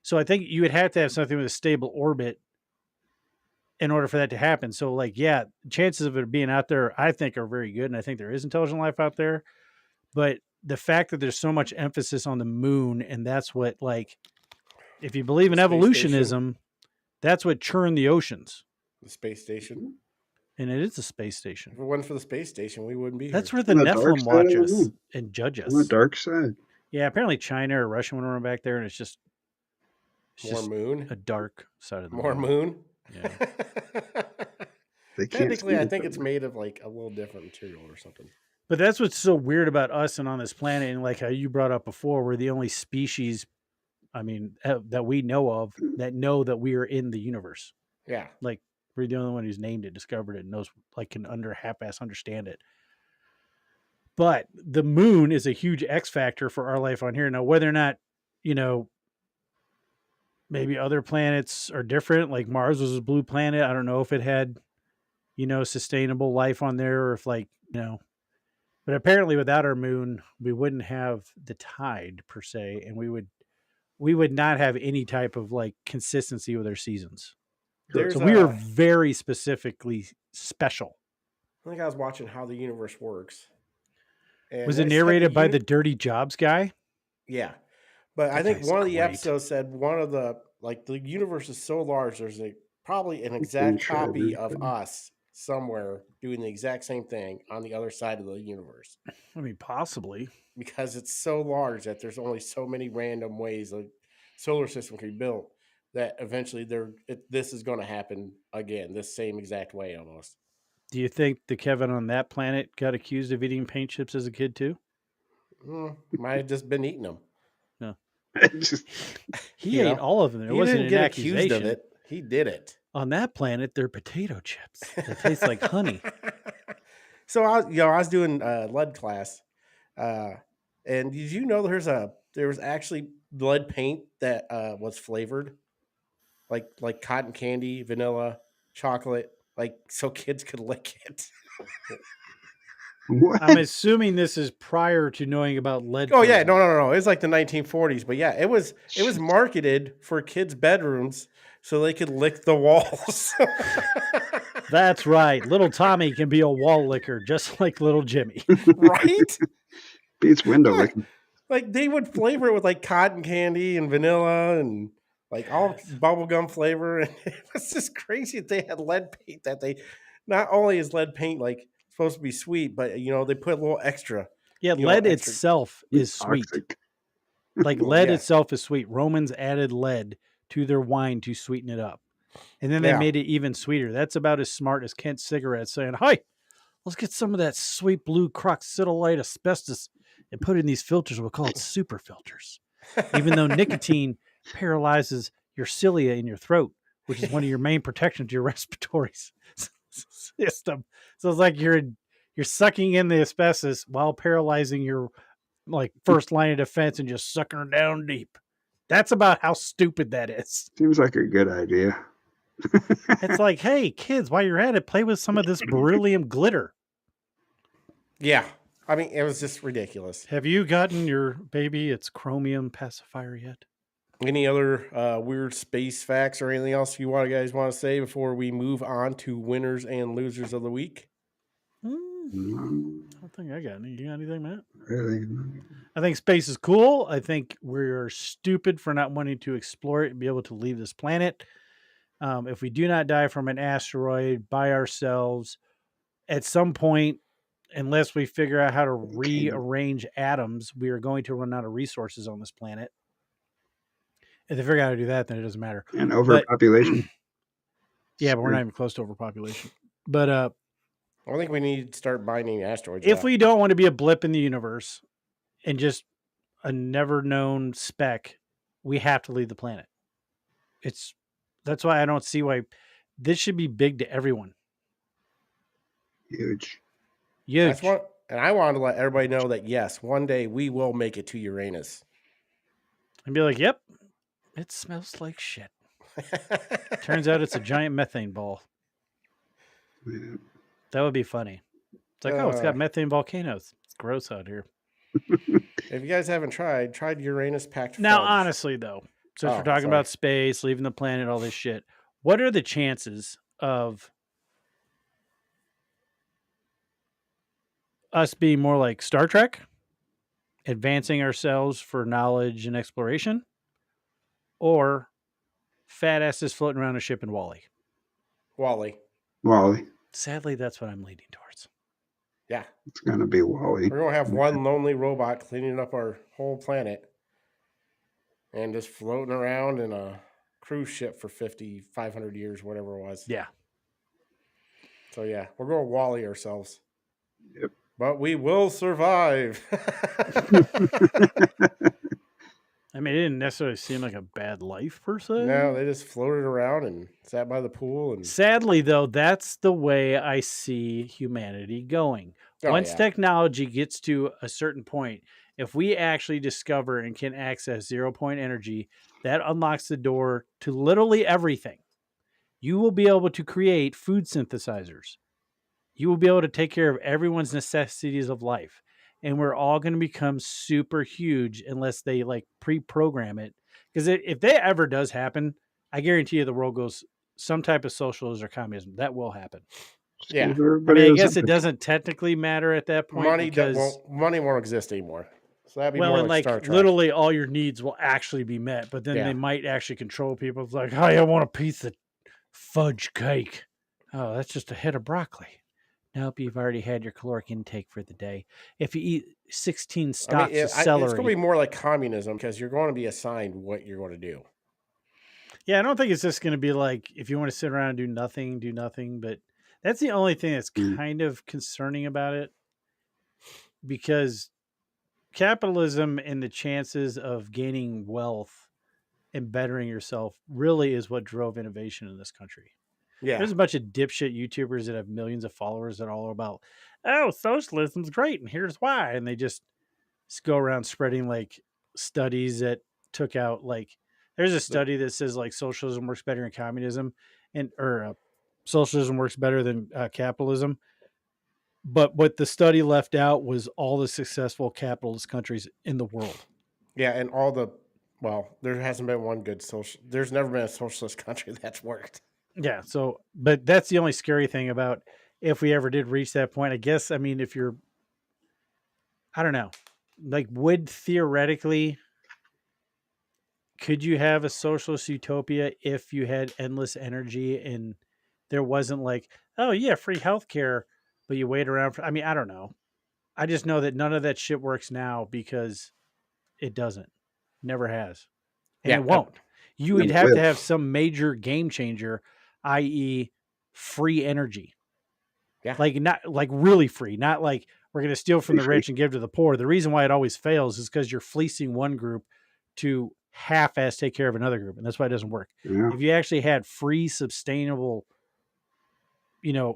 So I think you would have to have something with a stable orbit in order for that to happen. So like, yeah, chances of it being out there, I think are very good. And I think there is intelligent life out there, but the fact that there's so much emphasis on the moon, and that's what, like, if you believe in evolutionism, that's what churned the oceans. The space station. And it is a space station. If it wasn't for the space station, we wouldn't be That's here. where the Nephilim watch us and judge us. On the dark side. Yeah, apparently China or Russia went around back there, and it's just moon. a dark side of the moon. Yeah. Technically, I think it's made of like a little different material or something. But that's what's so weird about us and on this planet, and like how you brought up before, we're the only species, that we know of that we are in the universe. Yeah. Like, we're the only one who's named it, discovered it, knows, like, can half-ass understand it. But the moon is a huge X factor for our life on here. Now, whether or not, maybe other planets are different, like Mars was a blue planet. I don't know if it had, sustainable life on there, or if, like, but apparently without our moon, we wouldn't have the tide per se, and we would not have any type of like consistency with our seasons. So we are very specifically special. I think I was watching How the Universe Works. Was it narrated by the Dirty Jobs guy? Yeah. But I think one of the episodes said the universe is so large, there's probably an exact copy of us somewhere doing the exact same thing on the other side of the universe. I mean, possibly. Because it's so large that there's only so many random ways the solar system can be built that eventually this is going to happen again, this same exact way almost. Do you think the Kevin on that planet got accused of eating paint chips as a kid too? Might have just been eating them. No. He ate all of them. It wasn't an accusation. Of it. He did it. On that planet, they're potato chips. They taste like honey. So I was doing lead class, and did you know there was actually lead paint that was flavored, like cotton candy, vanilla, chocolate. like so kids could lick it. What? I'm assuming this is prior to knowing about lead. Oh yeah, poisoning. no. It's like the 1940s, but yeah, it was marketed for kids' bedrooms so they could lick the walls. That's right. Little Tommy can be a wall licker, just like little Jimmy. Right? Beats window licking. Like they would flavor it with like cotton candy and vanilla and like all bubblegum flavor. And it was just crazy that they had lead paint that they not only is lead paint like supposed to be sweet, but they put a little extra. Yeah, lead itself is sweet. Toxic. Like lead itself is sweet. Romans added lead to their wine to sweeten it up. And then they made it even sweeter. That's about as smart as Kent cigarettes saying, "Hi, let's get some of that sweet blue croxidolite asbestos and put it in these filters. We'll call it super filters." Even though nicotine paralyzes your cilia in your throat, which is one of your main protections to your respiratory system. So it's like you're sucking in the asbestos while paralyzing your like first line of defense and just sucking her down deep. That's about how stupid that is. Seems like a good idea. It's like, hey, kids, while you're at it, play with some of this beryllium glitter. Yeah. I mean, it was just ridiculous. Have you gotten your baby its chromium pacifier yet? Any other weird space facts or anything else you guys want to say before we move on to winners and losers of the week? I don't think I got any. You got anything, Matt? Really? I think space is cool. I think we're stupid for not wanting to explore it and be able to leave this planet. If we do not die from an asteroid by ourselves, at some point, unless we figure out how to rearrange atoms, we are going to run out of resources on this planet. If they figure out how to do that, then it doesn't matter. And overpopulation. Yeah, but we're not even close to overpopulation. But I think we need to start mining asteroids. if we don't want to be a blip in the universe and just a never known speck, we have to leave the planet. That's why I don't see why this should be big to everyone. Huge. Huge. And I wanted to let everybody know that yes, one day we will make it to Uranus. And be like, yep, it smells like shit. Turns out it's a giant methane ball. Yeah. That would be funny. It's like, it's got methane volcanoes. It's gross out here. If you guys haven't tried Uranus packed Now, fudge. honestly, though, since we're talking about space, leaving the planet, all this shit, what are the chances of us being more like Star Trek, advancing ourselves for knowledge and exploration, or fat asses floating around a ship in Wall-E? Wall-E. Sadly, that's what I'm leaning towards. Yeah. It's going to be Wall-E. We're going to have one lonely robot cleaning up our whole planet and just floating around in a cruise ship for 500 years, whatever it was. Yeah. So, yeah, we're going to Wall-E ourselves. Yep. But we will survive. I mean, it didn't necessarily seem like a bad life per se. No, they just floated around and sat by the pool. And sadly, though, that's the way I see humanity going. Once technology gets to a certain point, if we actually discover and can access 0-point energy, that unlocks the door to literally everything. You will be able to create food synthesizers. You will be able to take care of everyone's necessities of life. And we're all going to become super huge unless they like pre-program it. Because if that ever does happen, I guarantee you the world goes some type of socialism or communism. That will happen. Yeah. I mean, I guess it doesn't technically matter at that point. Money won't exist anymore. So that'd be more like Star Trek. Literally all your needs will actually be met, but then they might actually control people. It's like, hey, I want a piece of fudge cake. Oh, that's just a head of broccoli. Nope, you've already had your caloric intake for the day. If you eat 16 stalks of celery... It's going to be more like communism because you're going to be assigned what you're going to do. Yeah, I don't think it's just going to be like, if you want to sit around and do nothing. But that's the only thing that's kind of concerning about it. Because capitalism and the chances of gaining wealth and bettering yourself really is what drove innovation in this country. Yeah. There's a bunch of dipshit YouTubers that have millions of followers that are all about, oh, socialism's great, and here's why. And they just go around spreading like studies that took out like, there's a study that says like socialism works better than communism, and or socialism works better than capitalism. But what the study left out was all the successful capitalist countries in the world. Yeah, and there hasn't been one good social. There's never been a socialist country that's worked. Yeah. So, but that's the only scary thing about if we ever did reach that point. I guess, I mean, if you're, I don't know, like, would theoretically, could you have a socialist utopia if you had endless energy and there wasn't like, oh, yeah, free healthcare, but you wait around for, I mean, I don't know. I just know that none of that shit works now because it doesn't. Never has. And it won't. You would Never have to will. have some major game changer, i.e., free energy. Yeah. Like, not like really free, not like we're going to steal from the Free. rich and give to the poor. The reason why it always fails is because you're fleecing one group to half-ass take care of another group, and that's why it doesn't work. Yeah. If you actually had free, sustainable,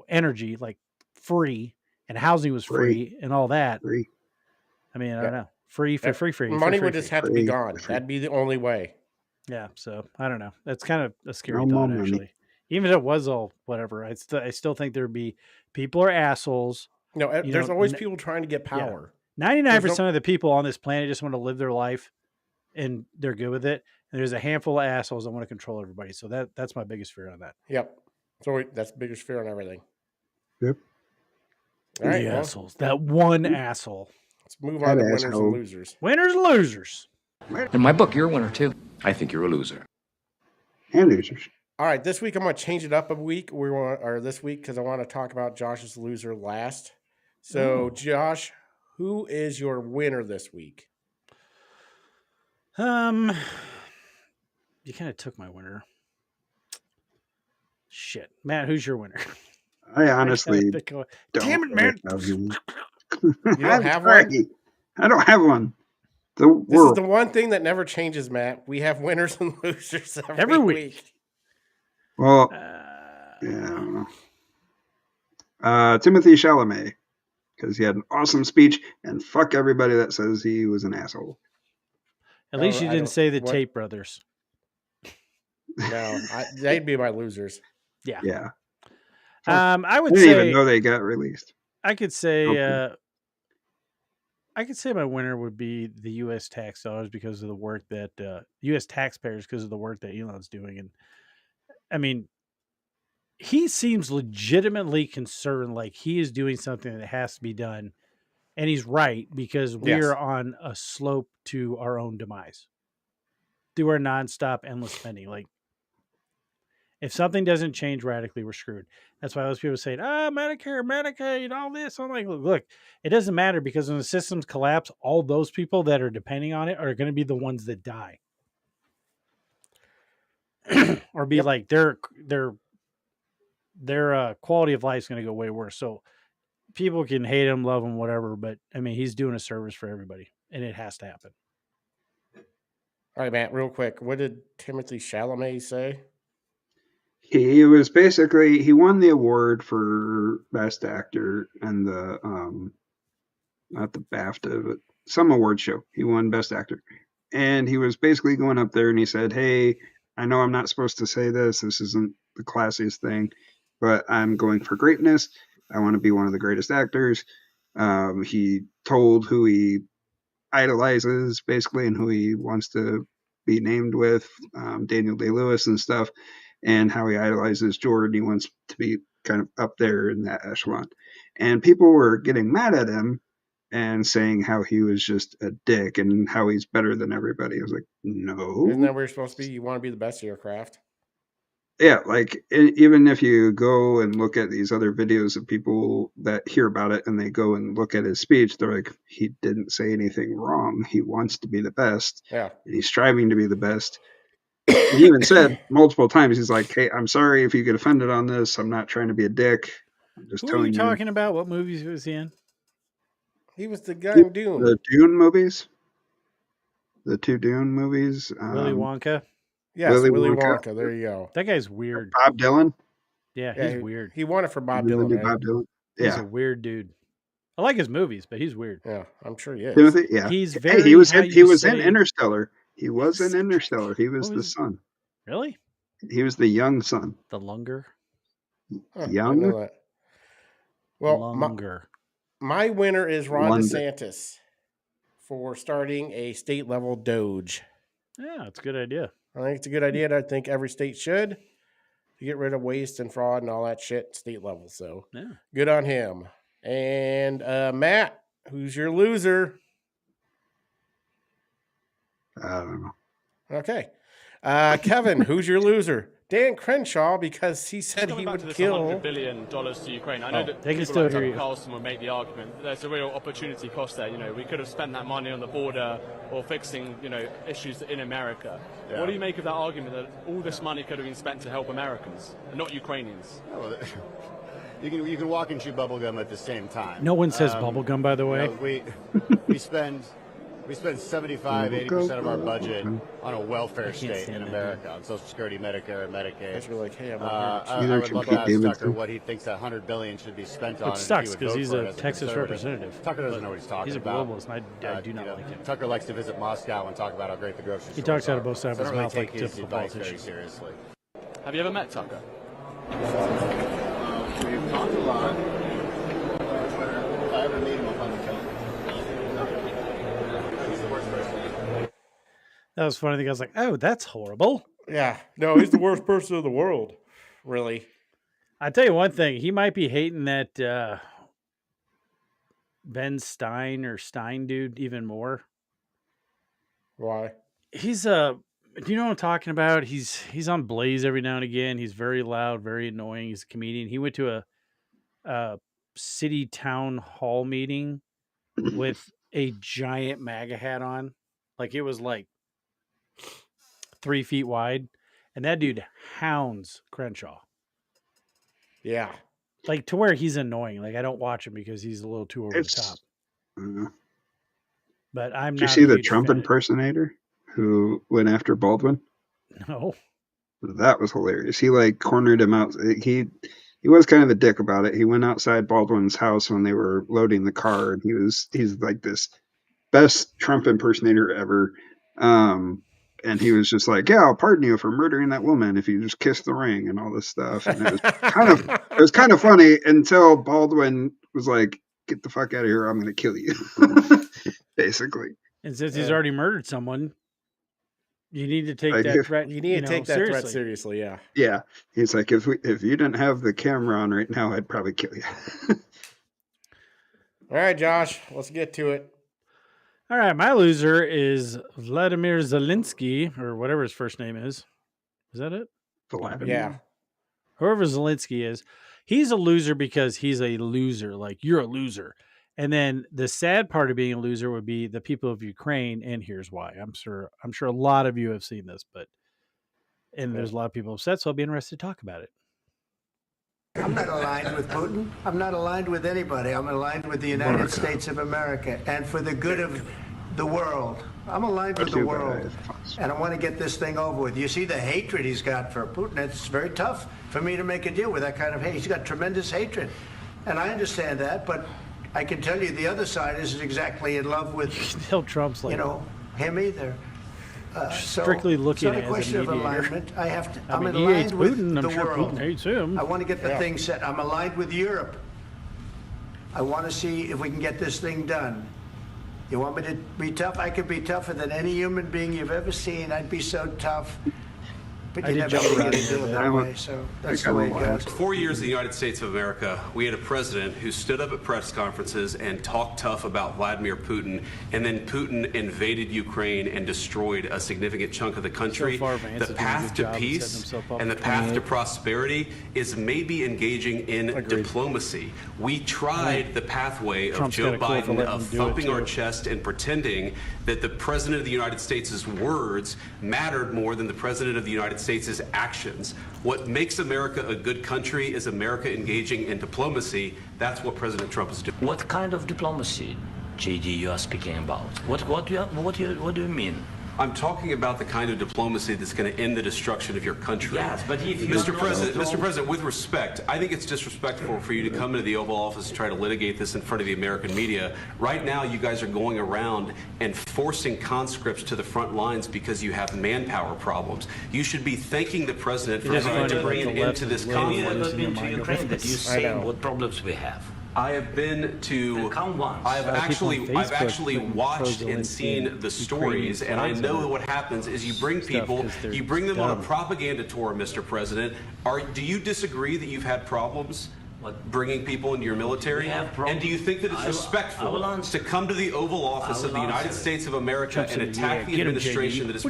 energy, like free, and housing was free and all that, Free. I mean, I don't know. Free. Money would just have to be Free. gone. That'd be the only way. Yeah, so I don't know. That's kind of a scary No more thought, money. actually. Even if it was all whatever, I still think there'd be people are assholes. No, You there's know, always people trying to get power. 99% of the people on this planet just want to live their life, and they're good with it. And there's a handful of assholes that want to control everybody. So that's my biggest fear on that. Yep. So that's the biggest fear on everything. Yep. All right, The well, assholes. That one asshole. let's move on to That winners asshole. and losers. Winners and losers. In my book, you're a winner too. I think you're a loser. And losers. All right, this week I'm going to change it up a week. This week because I want to talk about Josh's loser last. So, Josh, who is your winner this week? You kind of took my winner. Shit, Matt, who's your winner? I honestly Damn don't it, man! have you. You don't I'm have sorry. one? I don't have one. The This is world. the one thing that never changes, Matt. We have winners and losers Every week. Well, yeah, I don't know. Timothy Chalamet, because he had an awesome speech, and fuck everybody that says he was an asshole. At least you I didn't don't- say the what? Tate brothers. No, they'd be my losers. Yeah. Yeah, I I would didn't even say know they got released. I could say Okay. I could say my winner would be the U.S. tax dollars because of the work that U.S. taxpayers because of the work that Elon's doing, and I mean, he seems legitimately concerned, like he is doing something that has to be done, and he's right because we Yes. are on a slope to our own demise through our nonstop endless spending. Like, if something doesn't change radically, we're screwed. That's why those people saying, Medicare, Medicaid, all this. I'm like, look, it doesn't matter because when the systems collapse, all those people that are depending on it are going to be the ones that die. Or be like their quality of life is going to go way worse. So people can hate him, love him, whatever. But I mean, he's doing a service for everybody and it has to happen. All right, Matt, real quick. What did Timothy Chalamet say? He was basically he won the award for best actor and the not the BAFTA but some award show. He won best actor, and he was basically going up there and he said, "Hey, I know I'm not supposed to say this. This isn't the classiest thing, but I'm going for greatness. I want to be one of the greatest actors." He told who he idolizes basically and who he wants to be named with, Daniel Day-Lewis and stuff, and how he idolizes Jordan. He wants to be kind of up there in that echelon. And people were getting mad at him and saying how he was just a dick and how he's better than everybody. I was like, no. Isn't that where you're supposed to be? You want to be the best of your craft? Yeah, like even if you go and look at these other videos of people that hear about it and they go and look at his speech, they're like, he didn't say anything wrong. He wants to be the best. Yeah. And he's striving to be the best. And he even said multiple times, he's like, hey, I'm sorry if you get offended on this. I'm not trying to be a dick. I'm just Who are telling you talking about? What movies was he in? He was the guy in Dune. The Dune movies. The two Dune movies. Willy Wonka. Yes, Willy Willy Wonka. Wonka. There you go. That guy's weird. Bob Dylan. Yeah, Yeah, he's weird. He won it for Bob You Dylan, knew right? Bob Dylan. He's Yeah. a weird dude. I like his movies, but he's weird. Yeah, I'm sure he is. Timothy, yeah. He's Hey, very. he was how in, he you was in say- Interstellar. He was in Interstellar. He was What the was- son. Really? He was the young son. The Lunger. Huh, Young? didn't know that. Well, Longer. my winner is Ron London. DeSantis for starting a state level Doge. Yeah, it's a good idea. I think it's a good idea, and I think every state should to get rid of waste and fraud and all that shit state level. So Yeah. good on him. And Matt, who's your loser? I don't know. Okay. Kevin, who's your loser? Dan Crenshaw, because he said he would kill. $100 billion to Ukraine. I know that they can people still like hear Tucker you. Carlson will make the argument that there's a real opportunity cost there. You know, we could have spent that money on the border or fixing, you know, issues in America. Yeah. What do you make of that argument that all this money could have been spent to help Americans and not Ukrainians? Well, you can walk and chew bubblegum at the same time. No one says bubblegum, by the way. You know, we spend 75-80% of our budget on a welfare state in America, on Social Security, Medicare, and Medicaid. You're like, hey, I'm I would love to ask Tucker what he thinks that $100 billion should be spent on. Which sucks because he's a Texas representative. Tucker doesn't know what he's talking about. He's a globalist, and I do not like him. Tucker likes to visit Moscow and talk about how great the grocery stores are. He talks out of both sides of his So I don't mouth really like take his typical advice very politicians. seriously. Have you ever met Tucker? We've talked a lot. If I ever meet him, I'll probably kill him. He's the worst person. That was funny. The guy's like, "Oh, that's horrible." Yeah. No, he's the worst person in the world. Really. I tell you one thing, he might be hating that Ben Stein or Stein dude even more. Why? He's do you know what I'm talking about? He's on Blaze every now and again. He's very loud, very annoying. He's a comedian. He went to a city town hall meeting with a giant MAGA hat on. Like it was like 3 feet wide. And that dude hounds Crenshaw. Yeah. Like to where he's annoying. Like I don't watch him because he's a little too over the top. But I'm Did not. you see a the huge Trump fan. impersonator who went after Baldwin? No. That was hilarious. He like cornered him out. He was kind of a dick about it. He went outside Baldwin's house when they were loading the car, and he's like this best Trump impersonator ever. And he was just like, "Yeah, I'll pardon you for murdering that woman if you just kiss the ring," and all this stuff. And it was kind of funny until Baldwin was like, "Get the fuck out of here! I'm going to kill you," basically. And since he's already murdered someone, you need to take Like, that threat. You need to take that threat seriously, yeah. Yeah, he's like, if you didn't have the camera on right now, I'd probably kill you. All right, Josh, let's get to it. All right, my loser is Vladimir Zelensky, or whatever his first name is. Is that it? Yeah. Whoever Zelensky is, he's a loser because he's a loser. Like, you're a loser. And then the sad part of being a loser would be the people of Ukraine, and here's why. I'm sure a lot of you have seen this, and there's a lot of people upset, so I'll be interested to talk about it. I'm not aligned with Putin. I'm not aligned with anybody. I'm aligned with the United States of America and for the good of the world. I'm aligned with the world. And I want to get this thing over with. You see the hatred he's got for Putin. It's very tough for me to make a deal with that kind of hate. He's got tremendous hatred. And I understand that, but I can tell you the other side isn't exactly in love with, Still Trump's like, him either. strictly looking at it as a mediator. Alignment. I'm he aligned hates with Putin. the I'm sure world. Putin hates him. I want to get the thing set. I'm aligned with Europe. I want to see if we can get this thing done. You want me to be tough? I could be tougher than any human being you've ever seen. I'd be so tough. But you never get to do it that way, so that's the way it goes. 4 years in the United States of America, we had a president who stood up at press conferences and talked tough about Vladimir Putin, and then Putin invaded Ukraine and destroyed a significant chunk of the country. The path to peace and the path to prosperity is maybe engaging in diplomacy. We tried the pathway of Joe Biden of thumping our chest and pretending that the president of the United States' words mattered more than the president of the United States' actions. What makes America a good country is America engaging in diplomacy. That's what President Trump is doing. What kind of diplomacy, JD, you are speaking about? What do you mean? I'm talking about the kind of diplomacy that's going to end the destruction of your country. Yes, but if you Mr. President, with respect, I think it's disrespectful for you to come into the Oval Office and try to litigate this in front of the American media. Right now, you guys are going around and forcing conscripts to the front lines because you have manpower problems. You should be thanking the President for trying to bring an end to this conflict. Have you ever been to Ukraine that you say what problems we have? I have been to. Come once. I've actually watched and seen the stories, and I know what happens is you bring people, you bring them on a propaganda tour, Mr. President. Do you disagree that you've had problems bringing people into your military? And do you think that it's respectful to come to the Oval Office of the United States of America and attack the administration that is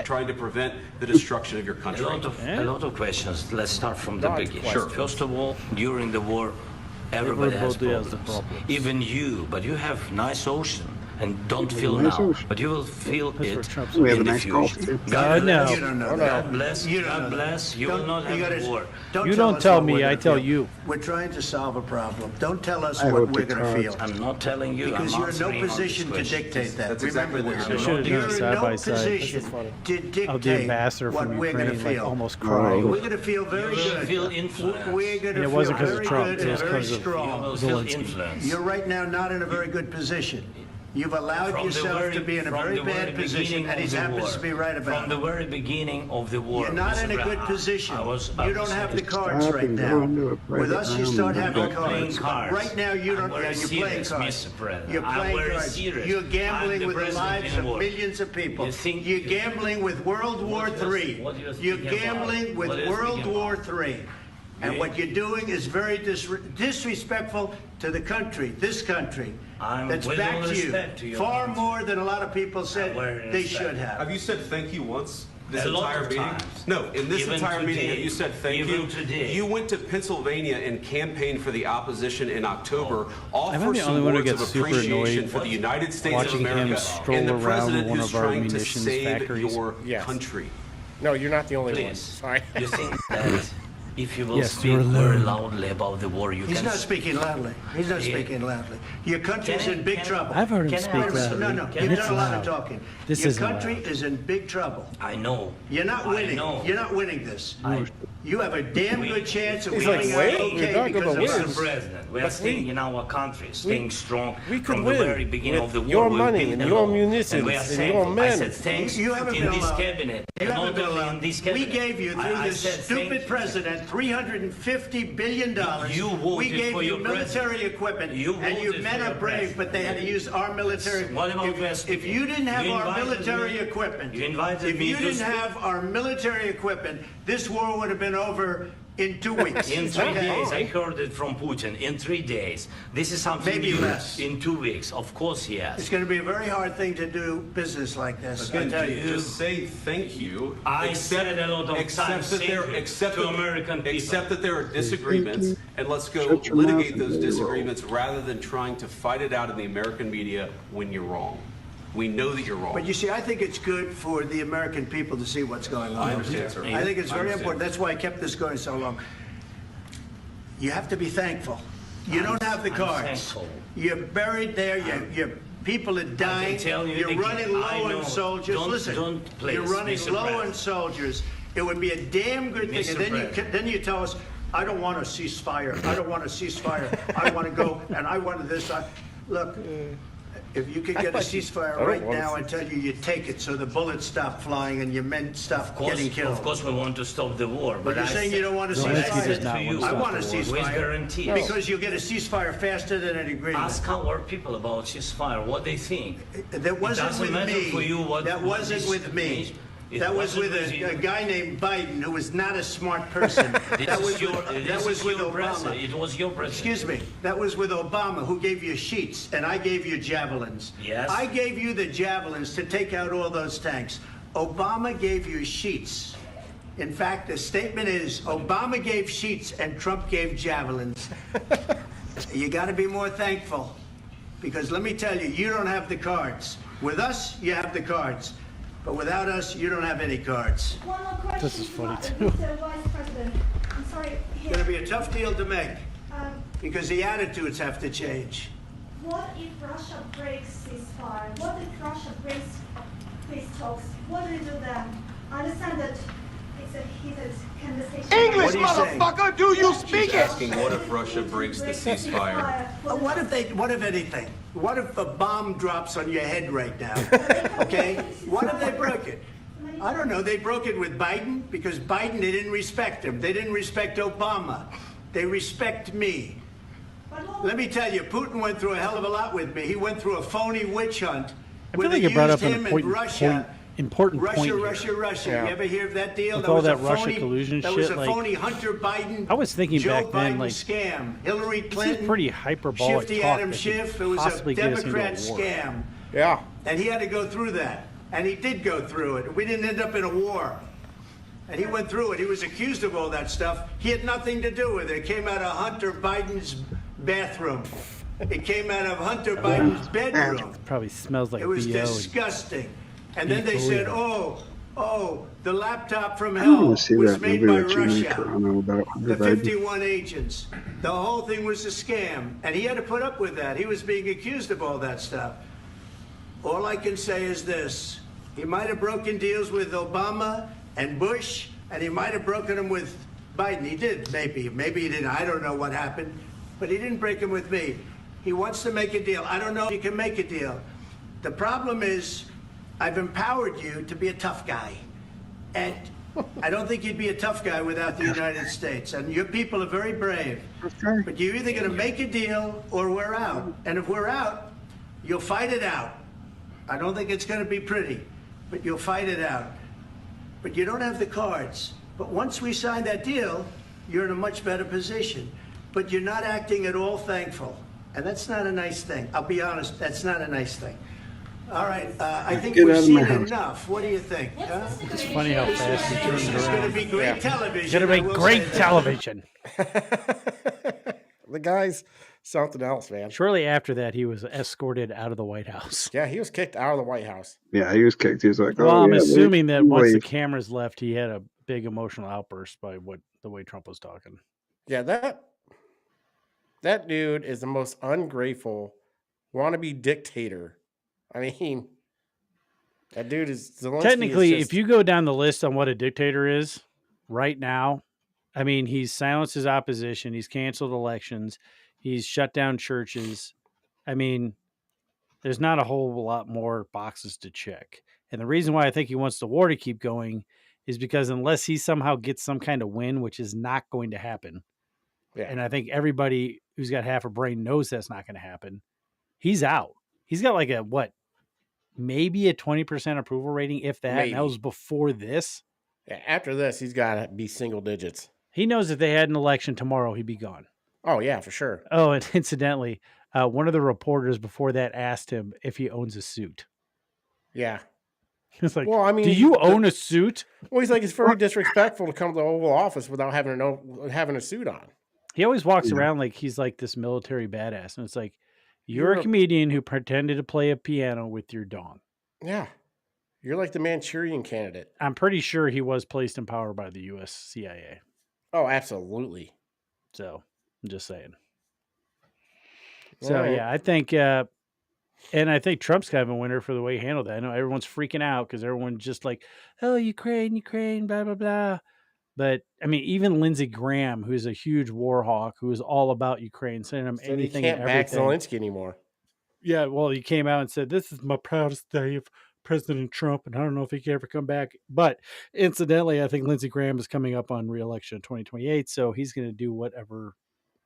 trying to prevent the destruction of your country? A lot of questions. Let's start from the beginning. Sure. First of all, during the war, everybody has problems. Even you, but you have nice ocean and don't feel now, but you will feel it in the future. God bless. God bless. You will not have war. You don't tell me, I tell you. We're trying to solve a problem. Don't tell us what we're going to feel. I'm not telling you. Because you're in no position to dictate that. Remember this. You're in no position to dictate what we're going to feel. Almost crying. We're going to feel very good. Feel influence. We're going to it feel wasn't because of very Trump. good It was and very because of strong. Zelensky. You're right now not in a very good position. You've allowed yourself to be in a very bad position, and he happens to be right about it. From the very beginning of the war. You're not in a good position. You don't have the cards right now. With us, you start having cards. Right now, you don't. You're playing cards. You're playing cards. You're gambling with the lives of millions of people. You're gambling with World War III. You're gambling with World War III. And what you're doing is very disrespectful to the country, this country, that's back to you, far more than a lot of people said they should have. Have you said thank you once? This entire meeting? No, in this entire meeting, have you said thank you? You went to Pennsylvania and campaigned for the opposition in October, offer some words of appreciation for the United States of America, and the president who's trying to save your country. No, you're not the only one. Sorry. You think that if you will speak very loudly about the war, He's not speaking loudly. He's not speaking loudly. Your country's in big trouble. I've heard him speak loudly. No, you've done a lot of talking. Your country is in big trouble. I know. You're not winning. You're not winning this. You have a damn good chance of He's winning like, okay because of Mr. President, we are staying in our country, staying strong we could from win the very beginning of the war. Your money and your munitions and your men. I said thanks you haven't in been this allowed. cabinet. You haven't Not been only allowed. in this cabinet. We gave you, through this stupid president, $350 billion. You voted we gave for you your military equipment, and your men are brave, but they had to use our military. What about if you didn't have our military equipment, if you didn't have our military equipment, this war would have been over in 2 weeks. In 3 days, I heard it from Putin. In 3 days, this is something maybe new. less. In 2 weeks, of course, yes. It's going to be a very hard thing to do business like this. I tell you. Just say thank you. I said a lot of times to American people. Accept that there are disagreements, and let's go litigate those disagreements rather than trying to fight it out in the American media when you're wrong. We know that you're wrong. But you see, I think it's good for the American people to see what's going on. I understand, sir. I think it's very important. That's why I kept this going so long. You have to be thankful. You don't have the cards. You're buried there. Your people are dying. You're running low on soldiers. Listen, you're running low on soldiers. It would be a damn good thing. And then you tell us, I don't want a ceasefire. I don't want a ceasefire. I want to go and I want this. Look. If you could get a ceasefire right now, I tell you, you take it so the bullets stop flying and your men stop getting killed. Of course, we want to stop the war. But you're saying you don't want a ceasefire? I want a ceasefire. Guaranteed. Because you'll get a ceasefire faster than an agreement. Ask our people about ceasefire, what they think. That wasn't with me. That wasn't with me. That was with a guy named Biden who was not a smart person. That was with Obama. It was your president. Excuse me. That was with Obama, who gave you sheets, and I gave you javelins. Yes. I gave you the javelins to take out all those tanks. Obama gave you sheets. In fact, the statement is Obama gave sheets and Trump gave javelins. You got to be more thankful, because let me tell you, you don't have the cards. With us, you have the cards. But without us, you don't have any cards. One more question. This is funny too. Mr. Vice President, I'm sorry. It's going to be a tough deal to make because the attitudes have to change. What if Russia breaks ceasefire? What if Russia breaks peace talks. What do we do then? I understand that it's a heated conversation. English, motherfucker! Do you speak it? Asking what if Russia breaks the ceasefire? What if anything? What if a bomb drops on your head right now? Okay? What if they broke it? I don't know. They broke it with Biden because Biden, they didn't respect him. They didn't respect Obama. They respect me. Let me tell you, Putin went through a hell of a lot with me. He went through a phony witch hunt. I feel like you brought up an important point here. Russia. Yeah. You ever hear of that deal? With all that Russia collusion that shit, was a like, phony Hunter Biden. I was thinking Joe back then, Biden like, scam. Hillary this Clinton. is pretty hyperbolic Shifty talk Adam that Schiff. could It was a possibly get us into a Democrat war. scam. Yeah. And he had to go through that. And he did go through it. We didn't end up in a war. And he went through it. He was accused of all that stuff. He had nothing to do with it. It came out of Hunter Biden's bathroom. It came out of Hunter Biden's bedroom. Probably smells like It was BO. disgusting. And then they beef said, oil. the laptop from I hell want to see was that made movie by that you made, Russia. Toronto, about Hunter The Biden. 51 agents. The whole thing was a scam. And he had to put up with that. He was being accused of all that stuff. All I can say is this. He might have broken deals with Obama and Bush, and he might have broken them with Biden. He did, maybe. Maybe he didn't. I don't know what happened. But he didn't break them with me. He wants to make a deal. I don't know if he can make a deal. The problem is, I've empowered you to be a tough guy. And I don't think you'd be a tough guy without the United States. And your people are very brave. But you're either going to make a deal or we're out. And if we're out, you'll fight it out. I don't think it's going to be pretty, but you'll fight it out. But you don't have the cards. But once we sign that deal, you're in a much better position. But you're not acting at all thankful. And that's not a nice thing. I'll be honest, that's not a nice thing. All right, I think Get we've out of seen my house. enough. What do you think? Huh? It's funny how fast he turns This is going to around. be great television. It's gonna I be will great say that. television. The guy's something else, man. Shortly after that, he was escorted out of the White House. Yeah, he was kicked out of the White House. Yeah, he was kicked. He was like, Well, oh, I'm yeah, assuming that once the leave. cameras left, he had a big emotional outburst by the way Trump was talking. Yeah, that dude is the most ungrateful wannabe dictator. I mean, that dude is Zelensky. Technically, is just, if you go down the list on what a dictator is right now, I mean, he's silenced his opposition, he's canceled elections, he's shut down churches. I mean, there's not a whole lot more boxes to check. And the reason why I think he wants the war to keep going is because unless he somehow gets some kind of win, which is not going to happen, and I think everybody who's got half a brain knows that's not going to happen, he's out. He's got like maybe a 20% approval rating, if that. Maybe. And that was before this. Yeah, after this, he's got to be single digits. He knows if they had an election tomorrow, he'd be gone. Oh, yeah, for sure. Oh, and incidentally, one of the reporters before that asked him if he owns a suit. Yeah. It's like, well, I mean, do you own a suit? Well, he's like, it's very disrespectful to come to the Oval Office without having a suit on. He always walks around like he's like this military badass. And it's like, you're a comedian who pretended to play a piano with your dong. Yeah. You're like the Manchurian candidate. I'm pretty sure he was placed in power by the U.S. CIA. Oh, absolutely. So I'm just saying. So, Right. yeah, I think, and I think Trump's kind of a winner for the way he handled that. I know everyone's freaking out because everyone's just like, oh, Ukraine, blah, blah, blah. But, I mean, even Lindsey Graham, who's a huge war hawk, who is all about Ukraine, sending him So anything he can't and back everything. Zelensky anymore. Yeah, well, he came out and said, this is my proudest day of President Trump, and I don't know if he can ever come back. But incidentally, I think Lindsey Graham is coming up on re-election in 2028, so he's going to do whatever.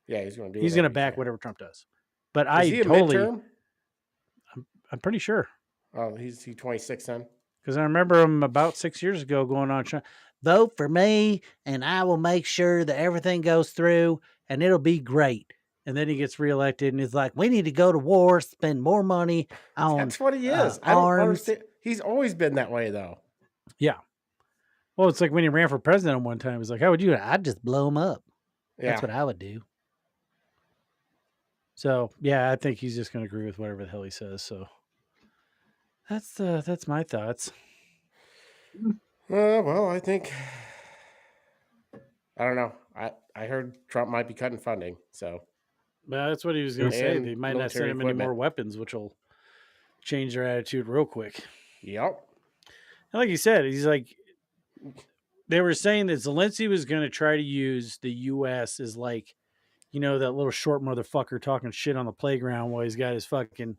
Yeah, he's going to do. He's going to back whatever Trump does. But Is he a totally, midterm? I'm pretty sure. Oh, he's 26 then. Because I remember him about 6 years ago going on, vote for me, and I will make sure that everything goes through, and it'll be great. And then he gets reelected, and he's like, we need to go to war, spend more money on That's what he is. I don't arms. understand. He's always been that way, though. Yeah. Well, it's like when he ran for president one time. He's like, how would you? I'd just blow him up. Yeah. That's what I would do. So, yeah, I think he's just going to agree with whatever the hell he says. So that's my thoughts. Well, I think, I don't know. I heard Trump might be cutting funding, so. Well, that's what he was going to say. And They might not send military him any more equipment. weapons, which will change their attitude real quick. Yep. And like you said, he's like, they were saying that Zelensky was going to try to use the U.S. as like, you know, that little short motherfucker talking shit on the playground while he's got his fucking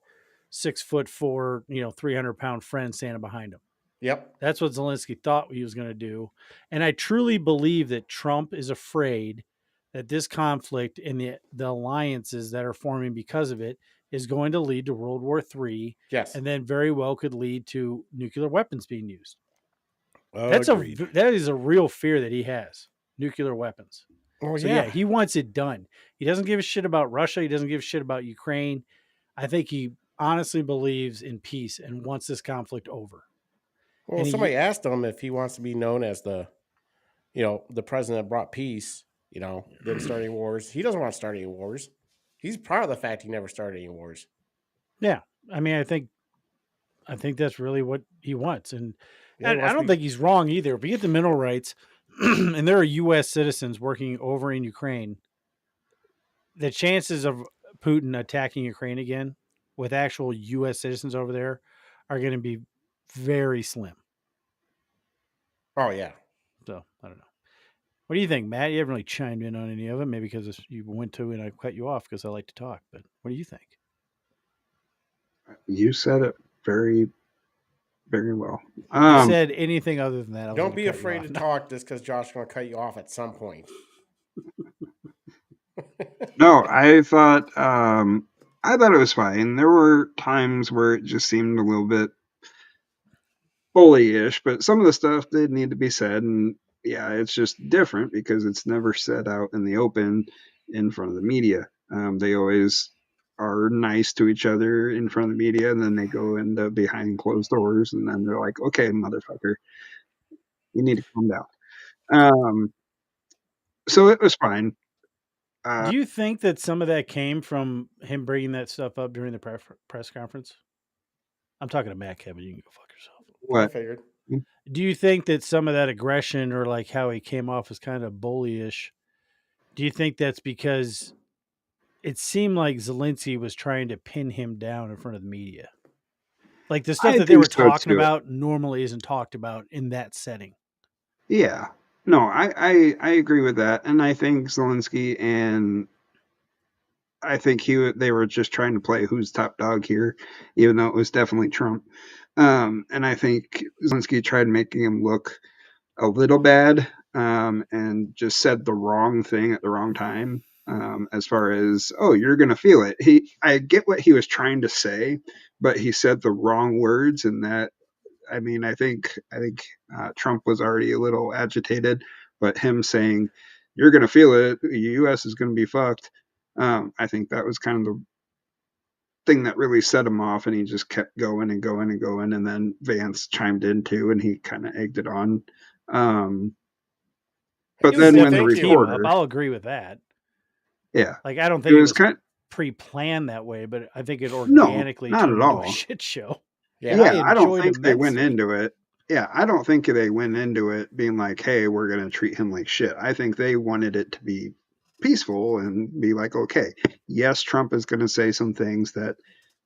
6'4", 300-pound friend standing behind him. Yep. That's what Zelensky thought he was going to do. And I truly believe that Trump is afraid that this conflict and the alliances that are forming because of it is going to lead to World War III. Yes. And then very well could lead to nuclear weapons being used. Agreed. That is a real fear that he has, nuclear weapons. Oh, So yeah. he wants it done. He doesn't give a shit about Russia. He doesn't give a shit about Ukraine. I think he honestly believes in peace and wants this conflict over. Well, And somebody asked him if he wants to be known as the president that brought peace, didn't start any wars. He doesn't want to start any wars. He's proud of the fact he never started any wars. Yeah. I mean, I think that's really what he wants. And Yeah, I don't think he's wrong either. If you get the mineral rights and there are U.S. citizens working over in Ukraine, the chances of Putin attacking Ukraine again with actual U.S. citizens over there are going to be very slim. Oh, yeah. So, I don't know. What do you think, Matt? You haven't really chimed in on any of it, maybe because you went to and I cut you off because I like to talk. But what do you think? You said it very, very well. If you said anything other than that, don't be afraid to talk just because Josh is going to cut you off at some point. No, I thought it was fine. There were times where it just seemed a little bit bully-ish, but some of the stuff did need to be said, and yeah, it's just different because it's never said out in the open in front of the media. They always are nice to each other in front of the media, and then they go into behind closed doors, and then they're like, "Okay, motherfucker, you need to calm down." So it was fine. Do you think that some of that came from him bringing that stuff up during the press conference? I'm talking to Matt, Kevin. You can go fuck yourself. What? I figured. Do you think that some of that aggression or like how he came off as kind of bullyish, do you think that's because it seemed like Zelensky was trying to pin him down in front of the media? Like the stuff that they were talking about normally isn't talked about in that setting. Yeah. No, I agree with that. And I think Zelensky and I think they were just trying to play who's top dog here, even though it was definitely Trump. And I think Zelensky tried making him look a little bad and just said the wrong thing at the wrong time. As far as, oh, you're going to feel it. I get what he was trying to say, but he said the wrong words, and that, I mean, I think Trump was already a little agitated, but him saying, you're going to feel it, the U.S. is going to be fucked, I think that was kind of the thing that really set him off, and he just kept going and going and going, and then Vance chimed in too, and he kind of egged it on. But then when the reporter... I'll agree with that. Yeah. Like, I don't think it was pre-planned that way, but I think it organically not turned at into all. a shit show. Yeah, I don't think they went into it. Yeah, I don't think they went into it being like, hey, we're going to treat him like shit. I think they wanted it to be peaceful and be like, okay, yes, Trump is going to say some things that,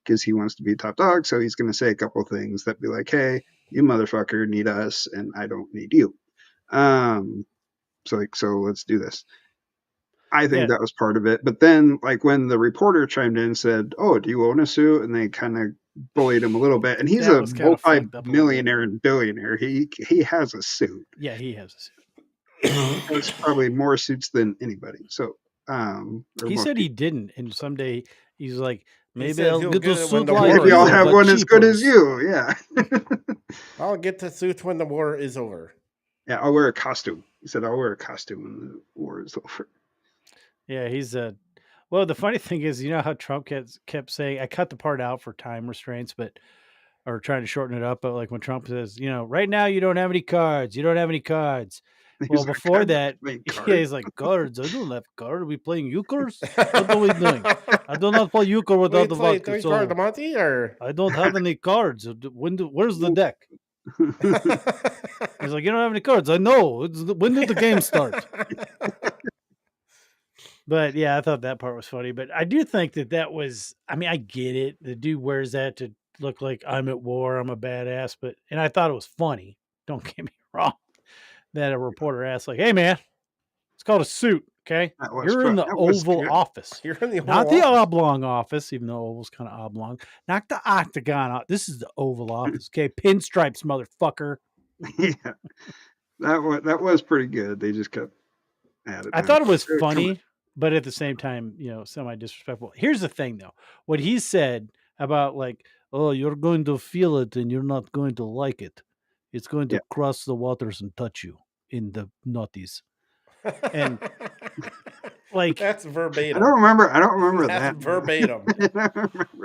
because he wants to be top dog, so he's going to say a couple of things that be like, hey, you motherfucker need us, and I don't need you. So let's do this. I think that was part of it. But then, like, when the reporter chimed in and said, oh, do you own a suit? And they kind of bullied him a little bit. And he's a multi-millionaire and billionaire. He has a suit. Yeah, he has a suit. There's probably more suits than anybody. So he said he didn't. And someday he's like, maybe I'll get the suit. Maybe I'll have one as good as you. Yeah. I'll get the suit when the war is over. Yeah, I'll wear a costume. He said, I'll wear a costume when the war is over. Yeah, he's well, the funny thing is, you know how Trump kept saying, I cut the part out for time restraints, or trying to shorten it up, but like when Trump says, right now you don't have any cards. You don't have any cards. Well, before that, he's like, cards? I don't have cards. Are we playing euchres? What are we doing? I do not play euchre without the vodka. So I don't have any cards. Where's the deck? He's like, you don't have any cards. I know. When did the game start? But yeah, I thought that part was funny. But I do think that was, I mean, I get it. The dude wears that to look like I'm at war, I'm a badass, and I thought it was funny. Don't get me wrong. That a reporter asked, like, "Hey man, it's called a suit, okay? You're in the Oval Office, You're in the not Oval the Office. oblong office, even though Oval's kind of oblong. Not the octagon. This is the Oval Office, okay? Pinstripes, motherfucker." Yeah, that was pretty good. They just kept at it. I thought it was funny, but at the same time, semi disrespectful. Here's the thing, though. What he said about like, "Oh, you're going to feel it and you're not going to like it. It's going to cross the waters and touch you in the naughties." And like, that's verbatim. I don't remember That's that verbatim.